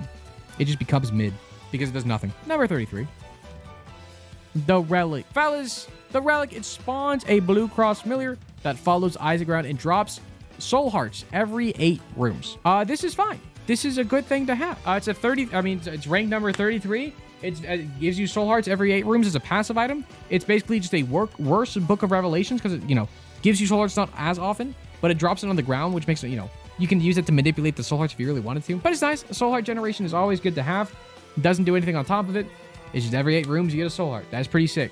It just becomes mid because it does nothing. Number 33. The Relic. Fellas, the Relic, it spawns a blue cross familiar that follows Isaac around and drops soul hearts every 8 rooms. This is fine. This is a good thing to have. It's ranked number 33. It gives you soul hearts every 8 rooms as a passive item. It's basically just a worse Book of Revelations because it, gives you soul hearts not as often, but it drops it on the ground, which makes it, you can use it to manipulate the soul hearts if you really wanted to. But it's nice. Soul heart generation is always good to have. It doesn't do anything on top of it. It's just every 8 rooms you get a soul heart. That's pretty sick.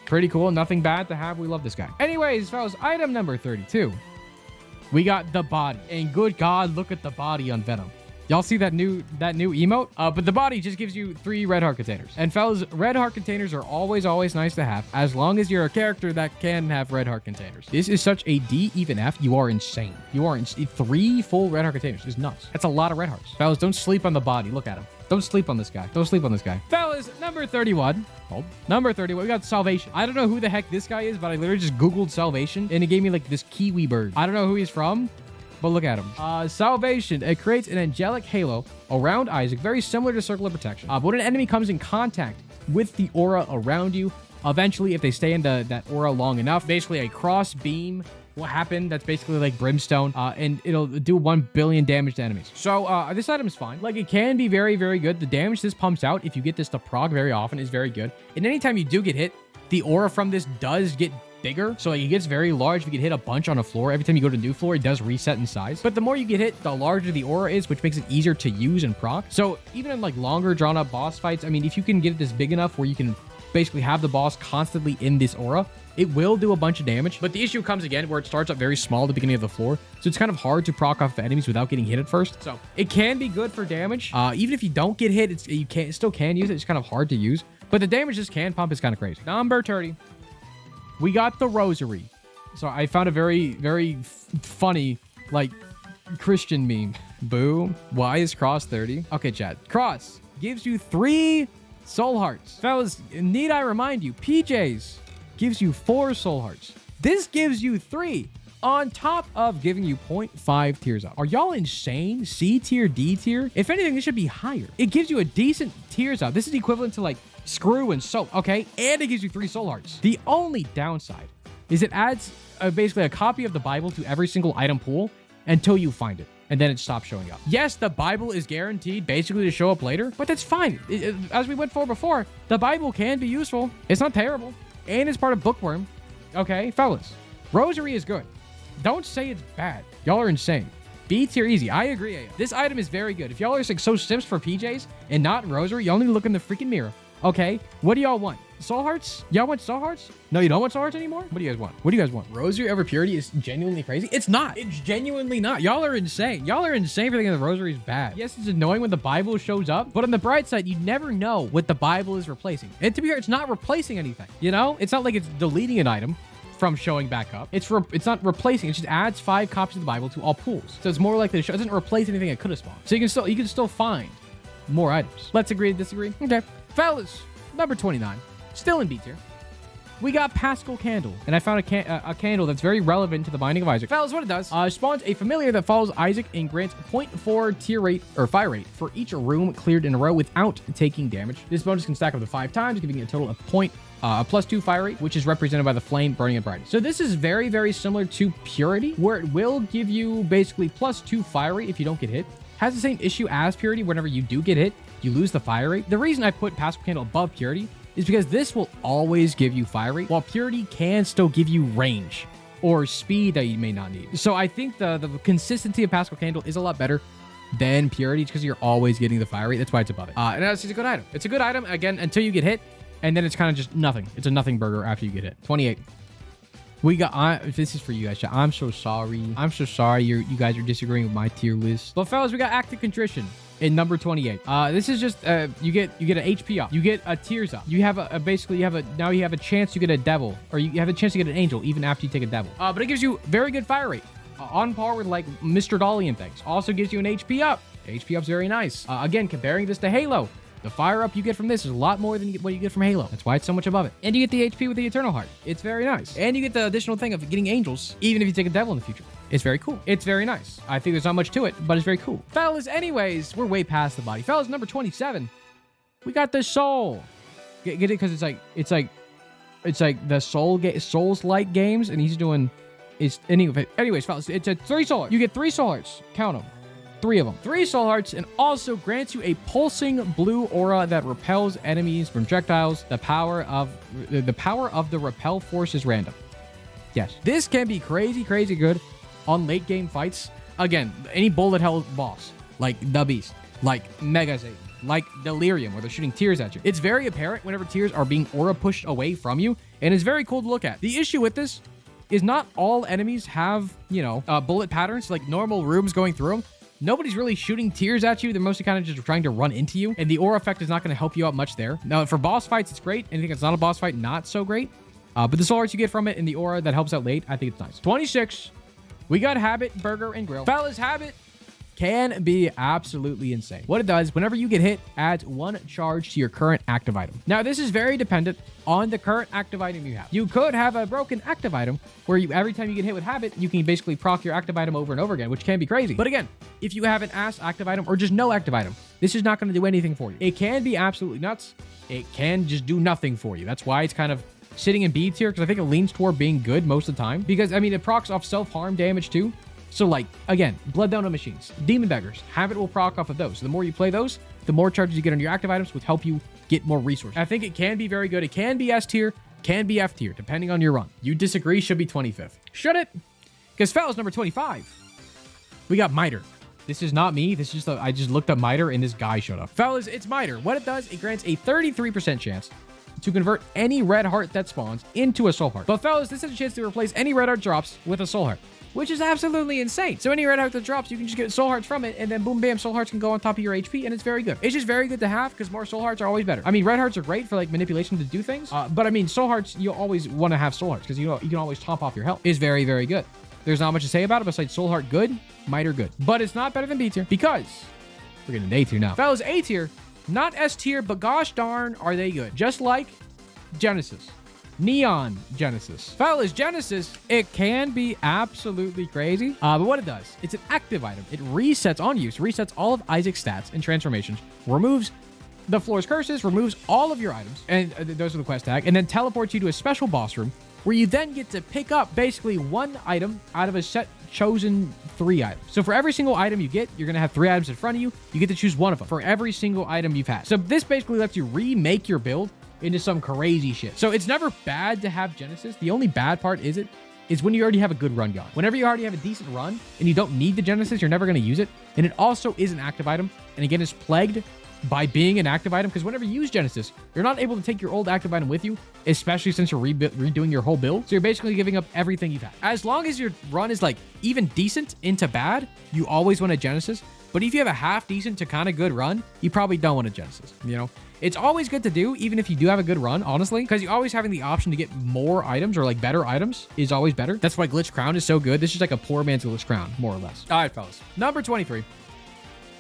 Pretty cool. Nothing bad to have. We love this guy. Anyways, fellas, item number 32. We got the body. And good God, look at the body on Venom. Y'all see that new emote? But the body just gives you 3 red heart containers. And fellas, red heart containers are always nice to have, as long as you're a character that can have red heart containers. This is such a D, even F. You are insane. 3 full red heart containers is nuts. That's a lot of red hearts. Fellas, don't sleep on the body. Look at him. Don't sleep on this guy. Don't sleep on this guy. Fellas, number 31. Hold. Number 31, we got Salvation. I don't know who the heck this guy is, but I literally just Googled Salvation, and it gave me like this kiwi bird. I don't know who he's from, but look at him. Salvation, it creates an angelic halo around Isaac, very similar to Circle of Protection. But when an enemy comes in contact with the aura around you, Eventually, if they stay in that aura long enough, basically a cross beam will happen. That's basically like Brimstone, and it'll do 1 billion damage to enemies. So this item is fine. Like, it can be very, very good. The damage this pumps out, if you get this to proc very often, is very good. And anytime you do get hit, the aura from this does get bigger. So like, it gets very large. If you get hit a bunch on a floor, every time you go to a new floor, it does reset in size. But the more you get hit, the larger the aura is, which makes it easier to use and proc. So even in like longer drawn up boss fights, I mean, if you can get this big enough where you can basically have the boss constantly in this aura, it will do a bunch of damage. But the issue comes again where it starts up very small at the beginning of the floor. So it's kind of hard to proc off enemies without getting hit at first. So it can be good for damage. Even if you don't get hit, you still can use it. It's kind of hard to use. But the damage this can pump is kind of crazy. Number 30. We got the Rosary. So I found a very, very funny, like, Christian meme. Boo. Why is Cross 30? Okay, chat. Cross gives you 3 soul hearts. Fellas, need I remind you, PJs gives you 4 soul hearts. This gives you 3 on top of giving you 0.5 tears up. Are y'all insane? C tier, D tier? If anything, this should be higher. It gives you a decent tears up. This is equivalent to like screw and soap, okay? And it gives you 3 soul hearts. The only downside is it adds basically a copy of the Bible to every single item pool until you find it. And then it stops showing up. Yes, the Bible is guaranteed basically to show up later, but that's fine. As we went for before, the Bible can be useful. It's not terrible. And it's part of Bookworm. Okay, fellas. Rosary is good. Don't say it's bad. Y'all are insane. B tier easy. I agree. This item is very good. If y'all are like so simps for PJs and not Rosary, y'all need to look in the freaking mirror. Okay, what do y'all want? Soul hearts? Y'all want soul hearts? No, you don't want soul hearts anymore? What do you guys want? What do you guys want? Rosary over purity is genuinely crazy? It's not. It's genuinely not. Y'all are insane. Y'all are insane for thinking the rosary is bad. Yes, it's annoying when the Bible shows up, but on the bright side, you never know what the Bible is replacing. And to be fair, it's not replacing anything. You know? It's not like it's deleting an item from showing back up. It's not replacing. It just adds 5 copies of the Bible to all pools. So it's more likely to show. It doesn't replace anything it could have spawned. So you can still find more items. Let's agree to disagree. Okay. Fellas, number 29. Still in B tier. We got Paschal Candle, and I found a candle that's very relevant to the Binding of Isaac. Fellas, what it does, spawns a familiar that follows Isaac and grants 0.4 tier rate, or fire rate, for each room cleared in a row without taking damage. This bonus can stack up to 5 times, giving you a total of a +2 fire rate, which is represented by the flame burning at brightness. So this is very, very similar to Purity, where it will give you basically +2 fire rate if you don't get hit. Has the same issue as Purity. Whenever you do get hit, you lose the fire rate. The reason I put Paschal Candle above Purity is because this will always give you fire rate, while Purity can still give you range or speed that you may not need. So I think the consistency of Paschal Candle is a lot better than Purity because you're always getting the fire rate. That's why it's above it. And it's a good item. It's a good item, again, until you get hit, and then it's kind of just nothing. It's a nothing burger after you get hit. 28. We got, this is for you guys, chat. I'm so sorry. I'm so sorry you guys are disagreeing with my tier list. But fellas, we got Active Contrition in number 28. This is just, you get an HP up. You get a tears up. You have now you have a chance to get a devil, or you have a chance to get an angel even after you take a devil. But it gives you very good fire rate. On par with like Mr. Dolly and things. Also gives you an HP up. HP up's very nice. Again, comparing this to Halo, the fire up you get from this is a lot more than what you get from Halo. That's why it's so much above it. And you get the HP with the Eternal Heart. It's very nice. And you get the additional thing of getting angels, even if you take a devil in the future. It's very cool. It's very nice. I think there's not much to it, but it's very cool. Fellas, anyways, we're way past the body. Fellas, number 27. We got the soul. Get it? Because it's like the Souls-like games, and he's doing anyways, fellas, it's a 3 soul hearts. You get 3 soul hearts. Count them. 3 of them. 3 soul hearts, and also grants you a pulsing blue aura that repels enemies from projectiles. The power of the repel force is random. Yes. This can be crazy good on late game fights. Again, any bullet hell boss, like the Beast, like Mega Satan, like Delirium, where they're shooting tears at you. It's very apparent whenever tears are being aura pushed away from you, and it's very cool to look at. The issue with this is not all enemies have, bullet patterns, like normal rooms going through them. Nobody's really shooting tears at you. They're mostly kind of just trying to run into you. And the aura effect is not going to help you out much there. Now, for boss fights, it's great. Anything that's not a boss fight, not so great. But the soul hearts you get from it and the aura that helps out late, I think it's nice. 26. We got Habit, Burger, and Grill. Fellas, Habit can be absolutely insane. What it does, whenever you get hit, adds 1 charge to your current active item. Now, this is very dependent on the current active item you have. You could have a broken active item where every time you get hit with Habit, you can basically proc your active item over and over again, which can be crazy. But again, if you have an ass active item or just no active item, this is not going to do anything for you. It can be absolutely nuts. It can just do nothing for you. That's why it's kind of sitting in B tier because I think it leans toward being good most of the time. Because, I mean, it procs off self-harm damage too. So, like, again, Blood Donut Machines, Demon Beggars, Habit will proc off of those. So the more you play those, the more charges you get on your active items, which help you get more resources. I think it can be very good. It can be S tier, can be F tier, depending on your run. You disagree, should be 25th. Should it? Because fellas, number 25, we got Miter. This is not me. This is just, I just looked up Miter and this guy showed up. Fellas, it's Miter. What it does, it grants a 33% chance to convert any red heart that spawns into a soul heart. But fellas, this has a chance to replace any red heart drops with a soul heart, which is absolutely insane. So any red heart that drops, you can just get soul hearts from it, and then boom, bam, soul hearts can go on top of your HP, and it's very good. It's just very good to have, because more soul hearts are always better. I mean, red hearts are great for, like, manipulation to do things, but I mean, soul hearts, you always want to have soul hearts, because you know, you can always top off your health. It's very, very good. There's not much to say about it besides soul heart good, Miter good. But it's not better than B tier, because we're getting an A tier now. Fellas, A tier, not S tier, but gosh darn, are they good. Just like Genesis. Neon Genesis. Fellas, Genesis, it can be absolutely crazy, but what it does, it's an active item. It resets on use, resets all of Isaac's stats and transformations, removes the floor's curses, removes all of your items, and those are the quest tag, and then teleports you to a special boss room where you then get to pick up basically one item out of a set chosen 3 items. So for every single item you get, you're going to have 3 items in front of you. You get to choose one of them for every single item you've had. So this basically lets you remake your build into some crazy shit. So it's never bad to have Genesis. The only bad part is when you already have a good run going. Whenever you already have a decent run and you don't need the Genesis, you're never going to use it. And it also is an active item. And again, it's plagued by being an active item, because whenever you use Genesis, you're not able to take your old active item with you, especially since you're redoing your whole build. So you're basically giving up everything you've had. As long as your run is like even decent into bad, you always want a Genesis. But if you have a half decent to kind of good run, you probably don't want a Genesis, you know? It's always good to do, even if you do have a good run, honestly, because you're always having the option to get more items or like better items is always better. That's why Glitch Crown is so good. This is like a poor man's Glitch Crown, more or less. All right, fellas. Number 23.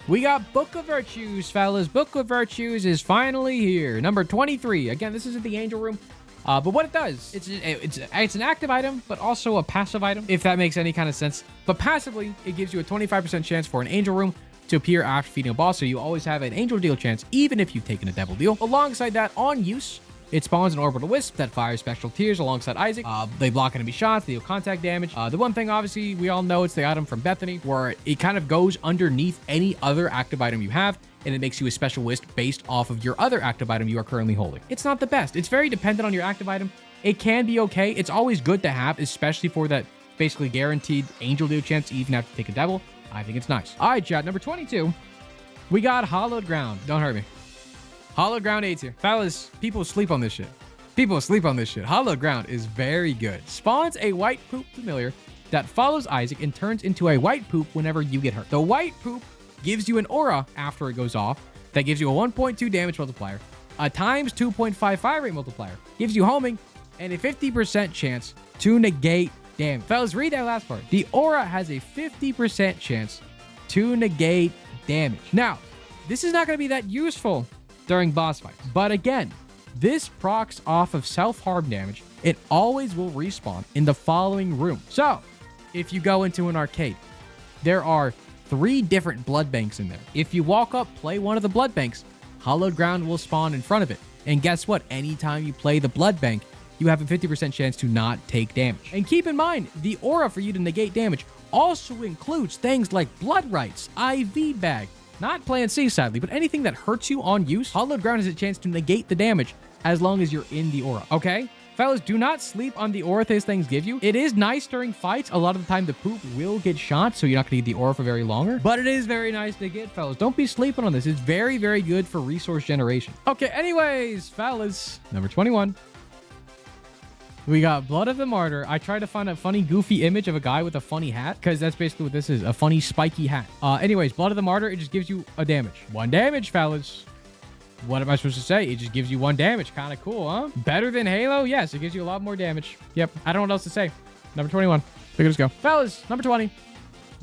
We got Book of Virtues, fellas. Book of Virtues is finally here. Number 23. Again, this is in the Angel Room. But what it does, it's an active item, but also a passive item, if that makes any kind of sense. But passively, it gives you a 25% chance for an Angel Room to appear after feeding a boss, so you always have an Angel Deal chance, even if you've taken a Devil Deal. Alongside that, on use, it spawns an Orbital Wisp that fires Spectral Tears alongside Isaac. They block enemy shots, they deal contact damage. The one thing, obviously, we all know it's the item from Bethany, where it kind of goes underneath any other active item you have, and it makes you a special wisp based off of your other active item you are currently holding. It's not the best. It's very dependent on your active item. It can be okay. It's always good to have, especially for that basically guaranteed Angel Deal chance, even have to take a Devil. I think it's nice. All right, chat. Number 22, we got Hallowed Ground. Don't hurt me. Hallowed Ground A tier. Fellas, people sleep on this shit. People sleep on this shit. Hallowed Ground is very good. Spawns a white poop familiar that follows Isaac and turns into a white poop whenever you get hurt. The white poop gives you an aura after it goes off that gives you a 1.2 damage multiplier, a times 2.5 fire rate multiplier, gives you homing, and a 50% chance to negate damage. Fellas, read that last part. The aura has a 50% chance to negate damage. Now, this is not going to be that useful during boss fights, but again, this procs off of self-harm damage. It always will respawn in the following room. So, if you go into an arcade, there are 3 different blood banks in there. If you walk up, play one of the blood banks, Hallowed Ground will spawn in front of it. And guess what? Anytime you play the blood bank, you have a 50% chance to not take damage. And keep in mind, the aura for you to negate damage also includes things like Blood Rights, IV Bag, not Plan C, sadly, but anything that hurts you on use, Hallowed Ground has a chance to negate the damage as long as you're in the aura, okay? Fellas, do not sleep on the aura these things give you. It is nice during fights. A lot of the time, the poop will get shot, so you're not going to get the aura for very longer. But it is very nice to get, fellas. Don't be sleeping on this. It's very, very good for resource generation. Okay, anyways, fellas, number 21. We got Blood of the Martyr. I tried to find a funny, goofy image of a guy with a funny hat, because that's basically what this is, a funny, spiky hat. Anyways, Blood of the Martyr, it just gives you a damage. 1 damage, fellas. What am I supposed to say? It just gives you 1 damage. Kind of cool, huh? Better than Halo? Yes, it gives you a lot more damage. Yep, I don't know what else to say. Number 21. Look at us go. Fellas, number 20.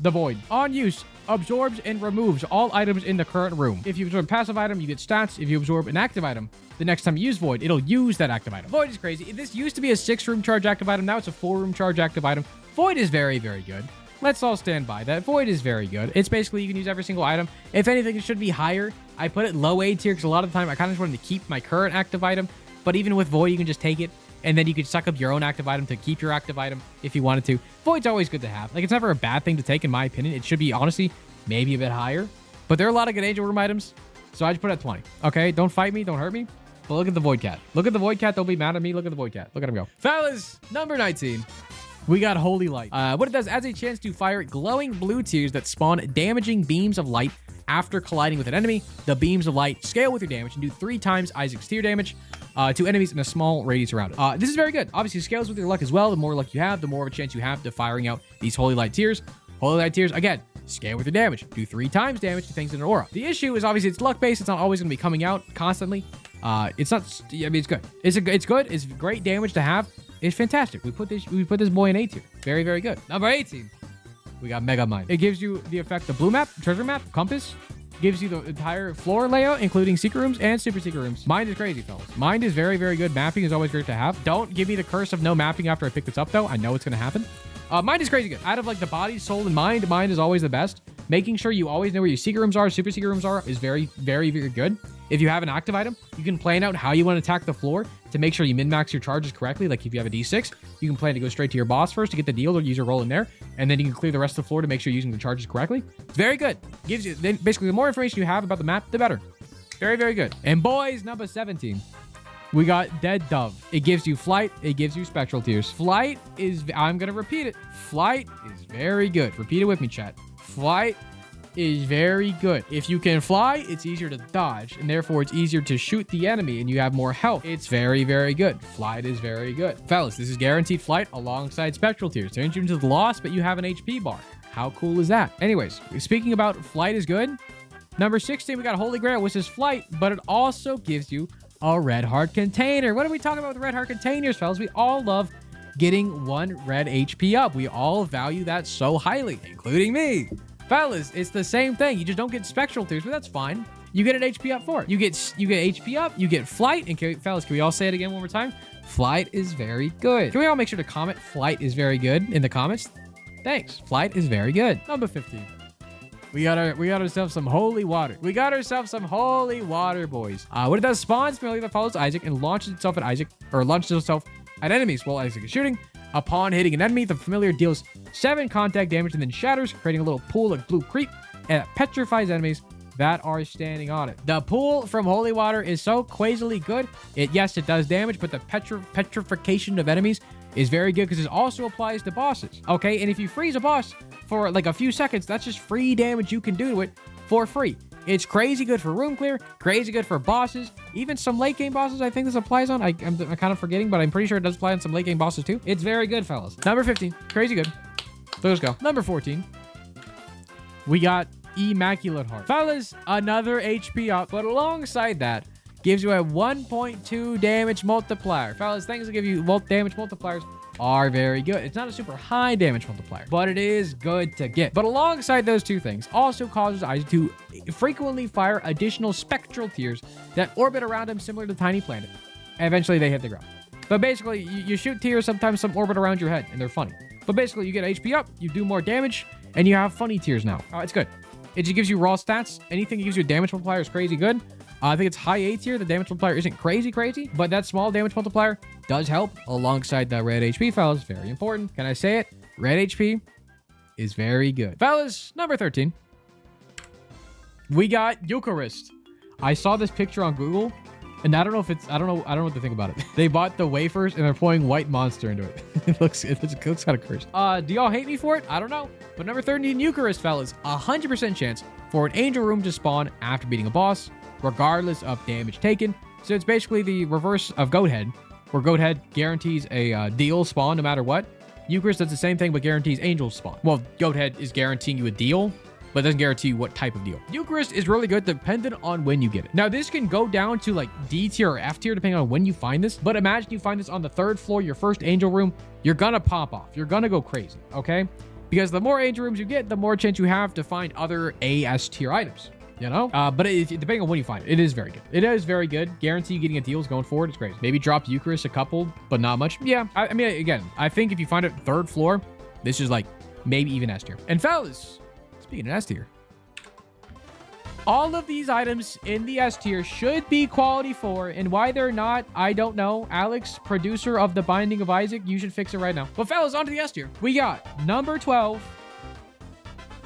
The Void. On use, absorbs and removes all items in the current room. If you absorb a passive item, you get stats. If you absorb an active item, the next time you use Void, it'll use that active item. Void is crazy. This used to be a 6-room charge active item. Now it's a 4-room charge active item. Void is very, very good. Let's all stand by that. Void is very good. It's basically you can use every single item. If anything, it should be higher. I put it low A tier because a lot of the time I kind of just wanted to keep my current active item. But even with Void, you can just take it. and then you could suck up your own active item to keep your active item if you wanted to. Void's always good to have. Like, it's never a bad thing to take, in my opinion. It should be, honestly, maybe a bit higher. But there are a lot of good Angel Room items, so I just put it at 20. Okay, don't fight me, don't hurt me. But look at the Void Cat. Look at the Void Cat. Don't be mad at me. Look at the Void Cat. Look at him go. Fellas, number 19. We got Holy Light. What it does, adds a chance to fire glowing blue tears that spawn damaging beams of light after colliding with an enemy. The beams of light scale with your damage and do 3 times Isaac's tear damage to enemies in a small radius around it. This is very good. Obviously, it scales with your luck as well. The more luck you have, the more of a chance you have to firing out these Holy Light tears. Holy Light tears, again, scale with your damage. Do 3 times damage to things in an aura. The issue is obviously it's luck-based. It's not always going to be coming out constantly. It's not, I mean, it's good. It's good. It's great damage to have. It's fantastic. We put this boy in A tier. Very, very good. Number 18. We got Mega Mind. It gives you the effect of blue map, treasure map, compass. Gives you the entire floor layout, including secret rooms and super secret rooms. Mind is crazy, fellas. Mind is very, very good. Mapping is always great to have. Don't give me the curse of no mapping after I pick this up, though. I know it's going to happen. Mind is crazy good. Out of like the body, soul, and mind, mind is always the best. Making sure you always know where your secret rooms are, super secret rooms are, is very, very, very good. If you have an active item, you can plan out how you want to attack the floor to make sure you min-max your charges correctly. Like if you have a D6, you can plan to go straight to your boss first to get the deal or use your roll in there. And then you can clear the rest of the floor to make sure you're using the charges correctly. It's very good. Gives you, then basically, the more information you have about the map, the better. Very, very good. And boys, number 17. We got Dead Dove. It gives you flight. It gives you spectral tears. Flight is, I'm going to repeat it. Flight is very good. Repeat it with me, chat. Flight is very good. If you can fly, it's easier to dodge, and therefore it's easier to shoot the enemy, and you have more health. It's very, very good. Flight is very good. Fellas, this is guaranteed flight alongside spectral tears. Turns you into the lost, but you have an HP bar. How cool is that? Anyways, speaking about flight is good. Number 16, we got Holy Grail, which is flight, but it also gives you a red heart container. What are we talking about with red heart containers, fellas? We all love getting 1 red HP up. We all value that so highly, including me. Fellas, it's the same thing. You just don't get spectral tears, but that's fine. You get an HP up for it. You get HP up, you get flight, and fellas, can we all say it again one more time? Flight is very good. Can we all make sure to comment flight is very good in the comments? Thanks. Flight is very good. Number 15. We got ourselves some holy water. We got ourselves some holy water, boys. What it does, spawns familiar that follows Isaac and launches itself at Isaac, or launches itself at enemies while Isaac is shooting. Upon hitting an enemy, the familiar deals 7 contact damage and then shatters, creating a little pool of blue creep, and it petrifies enemies that are standing on it. The pool from holy water is so crazily good. Yes, it does damage, but the petrification of enemies is very good because it also applies to bosses. Okay, and if you freeze a boss for like a few seconds, that's just free damage you can do to it for free. It's crazy good for room clear, crazy good for bosses, even some late game bosses. I think this applies on. I'm kind of forgetting, but I'm pretty sure it does apply on some late game bosses too. It's very good, fellas. Number 15, crazy good. So let's go. Number 14, we got Immaculate Heart. Fellas, another HP up, but alongside that, gives you a 1.2 damage multiplier. Fellas, things that give you damage multipliers are very good. It's not a super high damage multiplier, but it is good to get. But alongside those two things, also causes Isaac to frequently fire additional spectral tears that orbit around him similar to Tiny Planet. And eventually they hit the ground. But basically, you shoot tears, sometimes some orbit around your head, and they're funny. But basically, you get HP up, you do more damage, and you have funny tears now. It's good. It just gives you raw stats. Anything that gives you a damage multiplier is crazy good. I think it's high A tier. The damage multiplier isn't crazy, but that small damage multiplier does help alongside the red HP, fellas. Very important. Can I say it? Red HP is very good. Fellas, number 13. We got Eucharist. I saw this picture on Google, and I don't know what to think about it. They bought the wafers and they're pouring white monster into it. it looks kind of cursed. Do y'all hate me for it? I don't know. But number 13, Eucharist, fellas, 100% chance for an angel room to spawn after beating a boss, regardless of damage taken. So it's basically the reverse of Goathead, where Goathead guarantees a deal spawn no matter what. Eucharist does the same thing, but guarantees angels spawn. Well, Goathead is guaranteeing you a deal, but doesn't guarantee you what type of deal. Eucharist is really good dependent on when you get it. Now, this can go down to like D tier or F tier depending on when you find this, but imagine you find this on the 3rd floor, your first angel room, you're gonna pop off. You're gonna go crazy, okay? Because the more angel rooms you get, the more chance you have to find other AS tier items, you know? But depending on when you find it, it is very good. It is very good. Guarantee you getting a deals going forward. It's crazy. Maybe drop Eucharist a couple, but not much. Yeah, I mean, again, I think if you find it 3rd floor, this is like maybe even S tier. And fellas, speaking of S tier, All of these items in the S tier should be quality 4, and why they're not, I don't know. Alex, producer of The Binding of Isaac, you should fix it right now. But fellas, on to the S tier. We got number 12,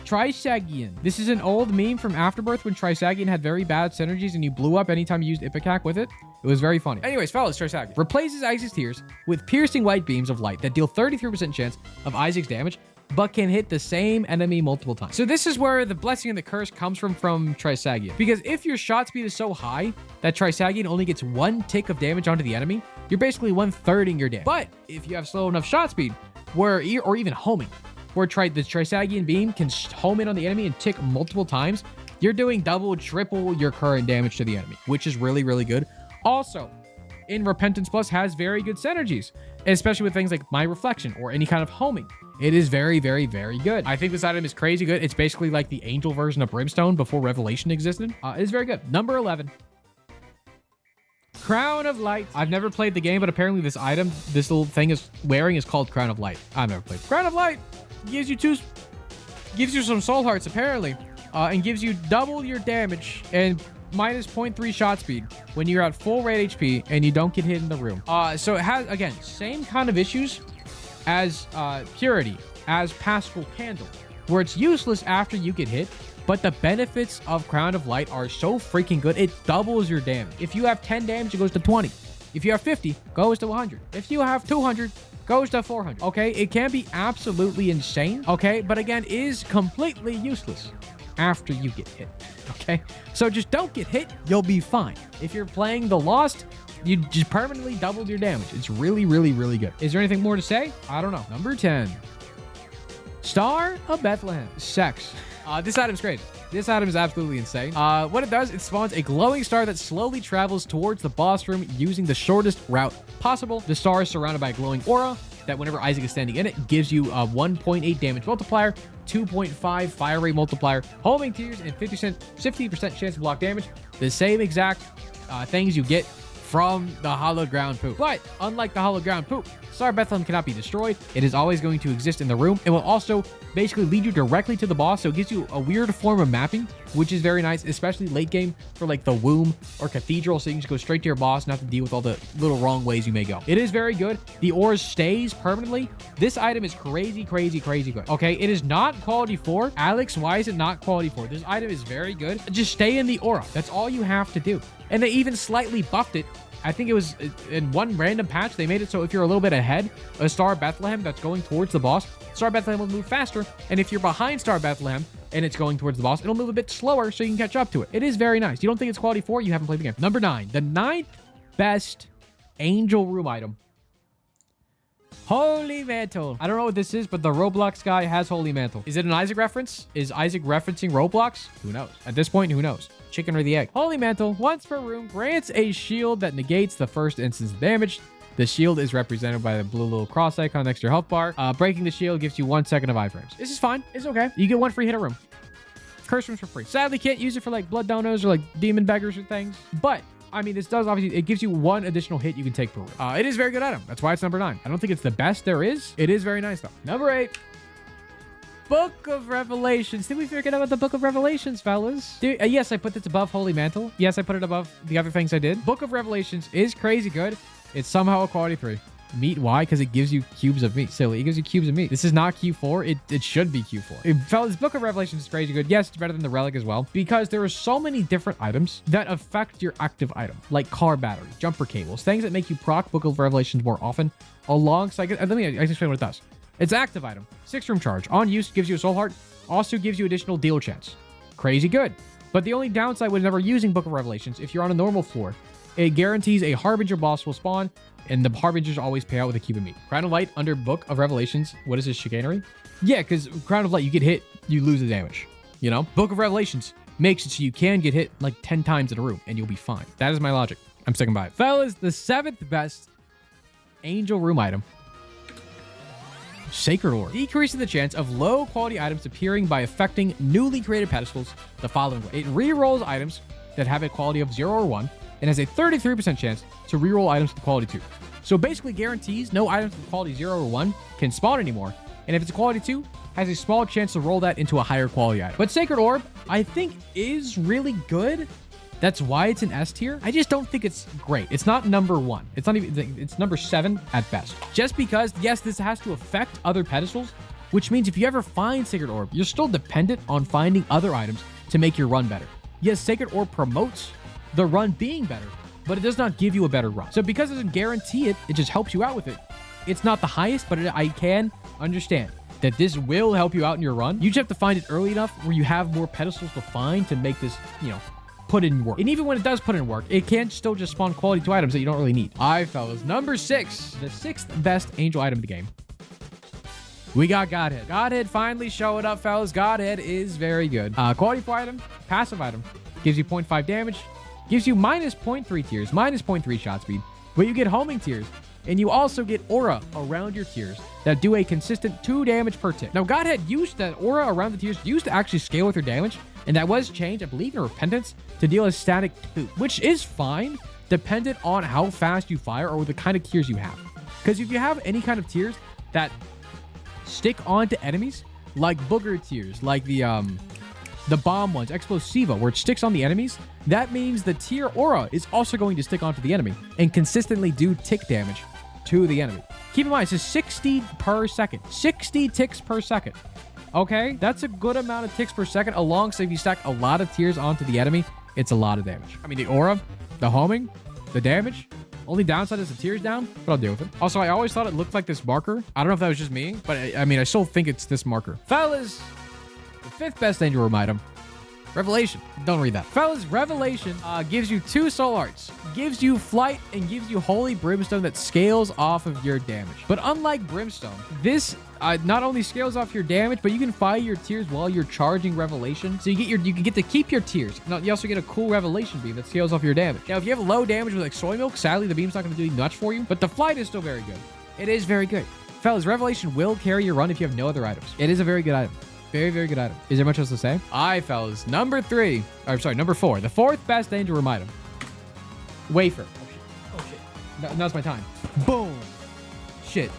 Trisagion. This is an old meme from Afterbirth when Trisagion had very bad synergies and you blew up anytime you used Ipecac with it. It was very funny. Anyways, fellas, Trisagion replaces Isaac's tears with piercing white beams of light that deal 33% chance of Isaac's damage, but can hit the same enemy multiple times. So this is where the blessing and the curse comes from Trisagion. Because if your shot speed is so high that Trisagion only gets 1 tick of damage onto the enemy, you're basically 1/3ing your damage. But if you have slow enough shot speed, or even homing, where the Trisagion beam can home in on the enemy and tick multiple times, you're doing double, triple your current damage to the enemy, which is really, really good. Also, in Repentance Plus has very good synergies, especially with things like My Reflection or any kind of homing. It is very, very, very good. I think this item is crazy good. It's basically like the angel version of Brimstone before Revelation existed. It is very good. Number 11. Crown of Light. I've never played the game, but apparently this item, this little thing is wearing is called Crown of Light. I've never played. Crown of Light gives you some soul hearts apparently, and gives you double your damage and minus 0.3 shot speed when you're at full rate HP and you don't get hit in the room. So it has, again, same kind of issues as Purity, as Paschal Candle, where it's useless after you get hit, but the benefits of Crown of Light are so freaking good. It doubles your damage. If you have 10 damage, it goes to 20. If you have 50, goes to 100. If you have 200, goes to 400. Okay, it can be absolutely insane. Okay, but again, is completely useless after you get hit. Okay, so just don't get hit. You'll be fine. If you're playing the Lost, you just permanently doubled your damage. It's really, really, really good. Is there anything more to say? I don't know. Number 10, Star of Bethlehem. Sex. This item's great. This item is absolutely insane. What it does, it spawns a glowing star that slowly travels towards the boss room using the shortest route possible. The star is surrounded by a glowing aura that whenever Isaac is standing in it, gives you a 1.8 damage multiplier, 2.5 fire rate multiplier, homing tears, and 50% chance to block damage. The same exact things you get from the hallowed ground poop. But unlike the hallowed ground poop, Star of Bethlehem cannot be destroyed. It is always going to exist in the room. It will also basically lead you directly to the boss, so it gives you a weird form of mapping, which is very nice, especially late game for like the womb or cathedral, so you can just go straight to your boss and have to deal with all the little wrong ways you may go. It is very good. The ore stays permanently. This item is crazy, crazy, crazy good. Okay, it is not quality 4. Alex, why is it not quality 4? This item is very good. Just stay in the aura. That's all you have to do. And they even slightly buffed it. I think it was in one random patch, they made it so if you're a little bit ahead of Star of Bethlehem that's going towards the boss, Star of Bethlehem will move faster. And if you're behind Star of Bethlehem and it's going towards the boss, it'll move a bit slower so you can catch up to it. It is very nice. You don't think it's quality 4? You haven't played the game. Number 9, the 9th best angel room item. Holy Mantle. I don't know what this is, but the Roblox guy has Holy Mantle. Is it an Isaac reference? Is Isaac referencing Roblox? Who knows? At this point, who knows? Chicken or the egg. Holy Mantle, once per room, grants a shield that negates the first instance of damage. The shield is represented by the blue little cross icon next to your health bar. Breaking the shield gives you 1 second of iframes. This is fine. It's okay. You get 1 free hit a room. Curse rooms for free. Sadly, can't use it for like blood donos or like demon beggars or things. But I mean, this does obviously, it gives you 1 additional hit you can take per room. It is a very good item. That's why it's number 9. I don't think it's the best there is. It is very nice though. Number 8. Book of Revelations. Did we forget about the Book of Revelations, fellas? Yes, I put this above Holy Mantle. Yes, I put it above the other things I did. Book of Revelations is crazy good. It's somehow a quality 3. Meat, why? Because it gives you cubes of meat. Silly, it gives you cubes of meat. This is not Q4. It should be Q4. Fellas, Book of Revelations is crazy good. Yes, it's better than the Relic as well, because there are so many different items that affect your active item, like car battery, jumper cables, things that make you proc Book of Revelations more often, alongside... Let me explain what it does. It's an active item. 6-room charge. On use, gives you a soul heart. Also gives you additional deal chance. Crazy good. But the only downside was never using Book of Revelations, if you're on a normal floor, it guarantees a Harbinger boss will spawn, and the Harbingers always pay out with a cube of meat. Crown of Light under Book of Revelations. What is this, chicanery? Yeah, because Crown of Light, you get hit, you lose the damage. You know? Book of Revelations makes it so you can get hit like 10 times in a room, and you'll be fine. That is my logic. I'm sticking by it. Fellas, the 7th best angel room item. Sacred Orb. Decreasing the chance of low quality items appearing by affecting newly created pedestals the following way. It re-rolls items that have a quality of 0 or 1 and has a 33% chance to re-roll items with quality 2. So basically guarantees no items with quality 0 or 1 can spawn anymore. And if it's a quality 2, has a small chance to roll that into a higher quality item. But Sacred Orb, I think, is really good. That's why it's an S tier. I just don't think it's great. It's not number 1. It's not even, it's number 7 at best. Just because, yes, this has to affect other pedestals, which means if you ever find Sacred Orb, you're still dependent on finding other items to make your run better. Yes, Sacred Orb promotes the run being better, but it does not give you a better run. So because it doesn't guarantee it, it just helps you out with it. It's not the highest, but I can understand that this will help you out in your run. You just have to find it early enough where you have more pedestals to find to make this, you know, put in work. And even when it does put in work, it can still just spawn quality 2 items that you don't really need. All right, fellas. Number 6, the 6th best angel item in the game. We got Godhead. Godhead finally showed up, fellas. Godhead is very good. Quality 4 item, passive item. Gives you 0.5 damage. Gives you minus 0.3 tears, minus 0.3 shot speed. But you get homing tears. And you also get aura around your tears that do a consistent 2 damage per tick. Now, Godhead used that aura around the tears used to actually scale with your damage. And that was changed, I believe, in Repentance to deal a static 2, which is fine, dependent on how fast you fire or the kind of tears you have. Because if you have any kind of tears that stick onto enemies, like booger tears, like the bomb ones, Explosiva, where it sticks on the enemies, that means the tier aura is also going to stick onto the enemy and consistently do tick damage to the enemy. Keep in mind, it's 60 per second. 60 ticks per second. Okay? That's a good amount of ticks per second. Alongside, if you stack a lot of tears onto the enemy, it's a lot of damage. I mean, the aura, the homing, the damage. Only downside is the tears down, but I'll deal with it. Also, I always thought it looked like this marker. I don't know if that was just me, but I mean, I still think it's this marker. Fellas, the 5th best angel room item. Revelation. Don't read that. Fellas, Revelation gives you 2 soul arts, gives you flight, and gives you holy brimstone that scales off of your damage. But unlike brimstone, this not only scales off your damage, but you can fire your tears while you're charging Revelation. So you can get to keep your tears. Now, you also get a cool Revelation beam that scales off your damage. Now, if you have low damage with like soy milk, sadly the beam's not going to do much for you, but the flight is still very good. It is very good. Fellas, Revelation will carry your run if you have no other items. It is a very good item. Very, very good item. Is there much else to say? All right, fellas. Number 4. The 4th best angel room item. Wafer. Oh, shit. Now's my time. Boom. Shit.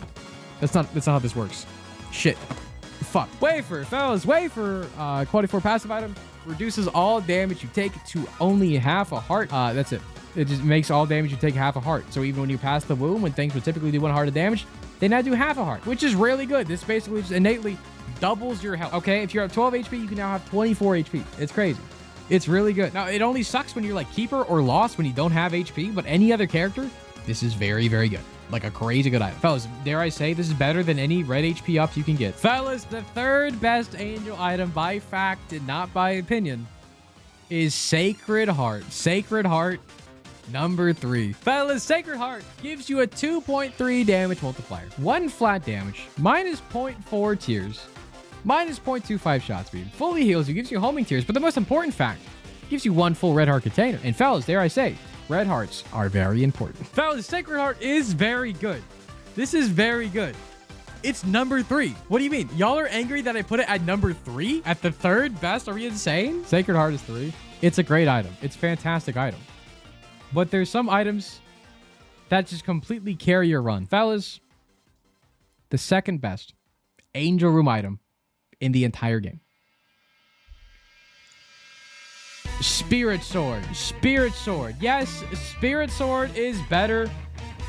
That's not how this works. Shit. Fuck. Wafer, fellas. Wafer. Quality 4 passive item. Reduces all damage you take to only half a heart. That's it. It just makes all damage you take half a heart. So even when you pass the wound, when things would typically do 1 heart of damage, they now do half a heart, which is really good. This basically just innately doubles your health. Okay, if you're at 12 HP, you can now have 24 HP. It's crazy. It's really good. Now, it only sucks when you're like Keeper or Lost when you don't have HP, but any other character, this is very, very good. Like a crazy good item. Fellas, dare I say, this is better than any red HP ups you can get. Fellas, the 3rd best angel item by fact and not by opinion is Sacred Heart. Sacred Heart, number 3. Fellas, Sacred Heart gives you a 2.3 damage multiplier. 1 flat damage, minus 0.4 tears, minus 0.25 shot speed. Fully heals you, gives you homing tears, but the most important fact, gives you 1 full red heart container. And fellas, dare I say, red hearts are very important. Fellas, Sacred Heart is very good. This is very good. It's number 3. What do you mean? Y'all are angry that I put it at number 3? At the 3rd best? Are we insane? Sacred Heart is 3. It's a great item. It's a fantastic item. But there's some items that just completely carry your run. Fellas, the 2nd best angel room item in the entire game. Spirit Sword. Spirit Sword. Yes, Spirit Sword is better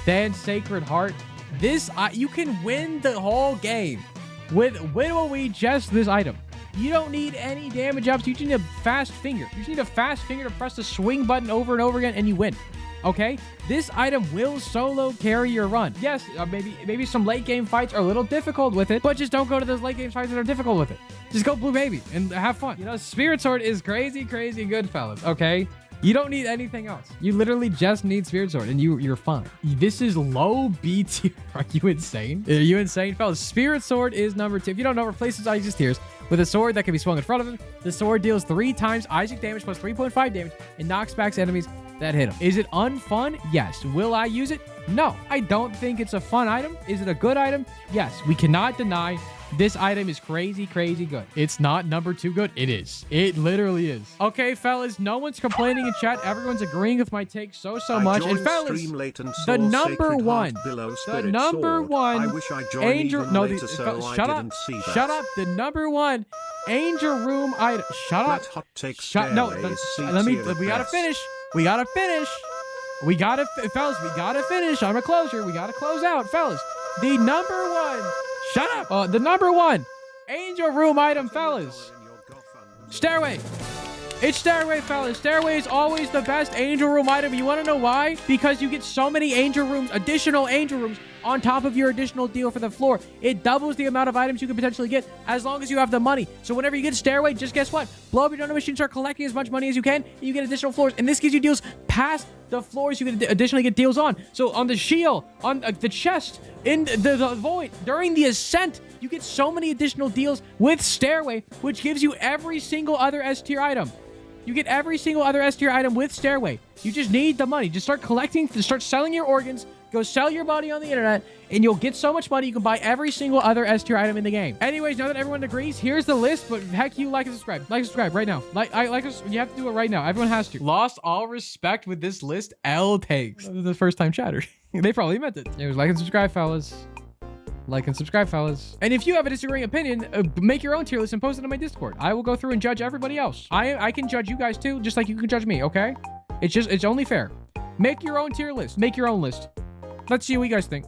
than Sacred Heart. This, you can win the whole game with literally just this item. You don't need any damage ups. You just need a fast finger. You just need a fast finger to press the swing button over and over again and you win. Okay? This item will solo carry your run. Yes, maybe some late game fights are a little difficult with it, but just don't go to those late game fights that are difficult with it. Just go Blue Baby and have fun. You know, Spirit Sword is crazy, crazy good, fellas. Okay? You don't need anything else. You literally just need Spirit Sword and you're fine. This is low B tier. Are you insane? Are you insane, fellas? Spirit Sword is number 2. If you don't know, replaces Isaac's tears with a sword that can be swung in front of him. The sword deals 3 times Isaac damage plus 3.5 damage and knocks back enemies that hit him. Is it unfun? Yes. Will I use it? No. I don't think it's a fun item. Is it a good item? Yes. We cannot deny This item is crazy, crazy good. It's not number 2 good. It is. It literally is. Okay, fellas, no one's complaining in chat. Everyone's agreeing with my take so much. And fellas, the number one angel. No, shut up. Shut up. The number 1 angel room item. Shut up. No. Let me. We gotta finish. We gotta finish. Fellas, we gotta finish. I'm a closer. We gotta close out, fellas. The number 1. Shut up. The number 1 angel room item, fellas. Stairway. It's Stairway, fellas. Stairway is always the best angel room item. You want to know why? Because you get so many angel rooms, additional angel rooms, on top of your additional deal for the floor. It doubles the amount of items you can potentially get as long as you have the money. So whenever you get Stairway, just guess what? Blow up your donor machine, start collecting as much money as you can, and you get additional floors. And this gives you deals past the floors you can additionally get deals on. So on the shield, on the chest, in the void, during the ascent, you get so many additional deals with Stairway, which gives you every single other S tier item. You get every single other S tier item with Stairway. You just need the money. Just start collecting, start selling your organs, go sell your body on the internet, and you'll get so much money you can buy every single other S tier item in the game. Anyways, now that everyone agrees, here's the list, but heck, you like and subscribe. Like and subscribe right now. You have to do it right now. Everyone has to. Lost all respect with this list. L takes. The first time chatter. They probably meant it. Anyways, like and subscribe, fellas. Like and subscribe, fellas. And if you have a disagreeing opinion, make your own tier list and post it on my Discord. I will go through and judge everybody else. I can judge you guys too, just like you can judge me, okay? It's only fair. Make your own tier list. Make your own list. Let's see what you guys think.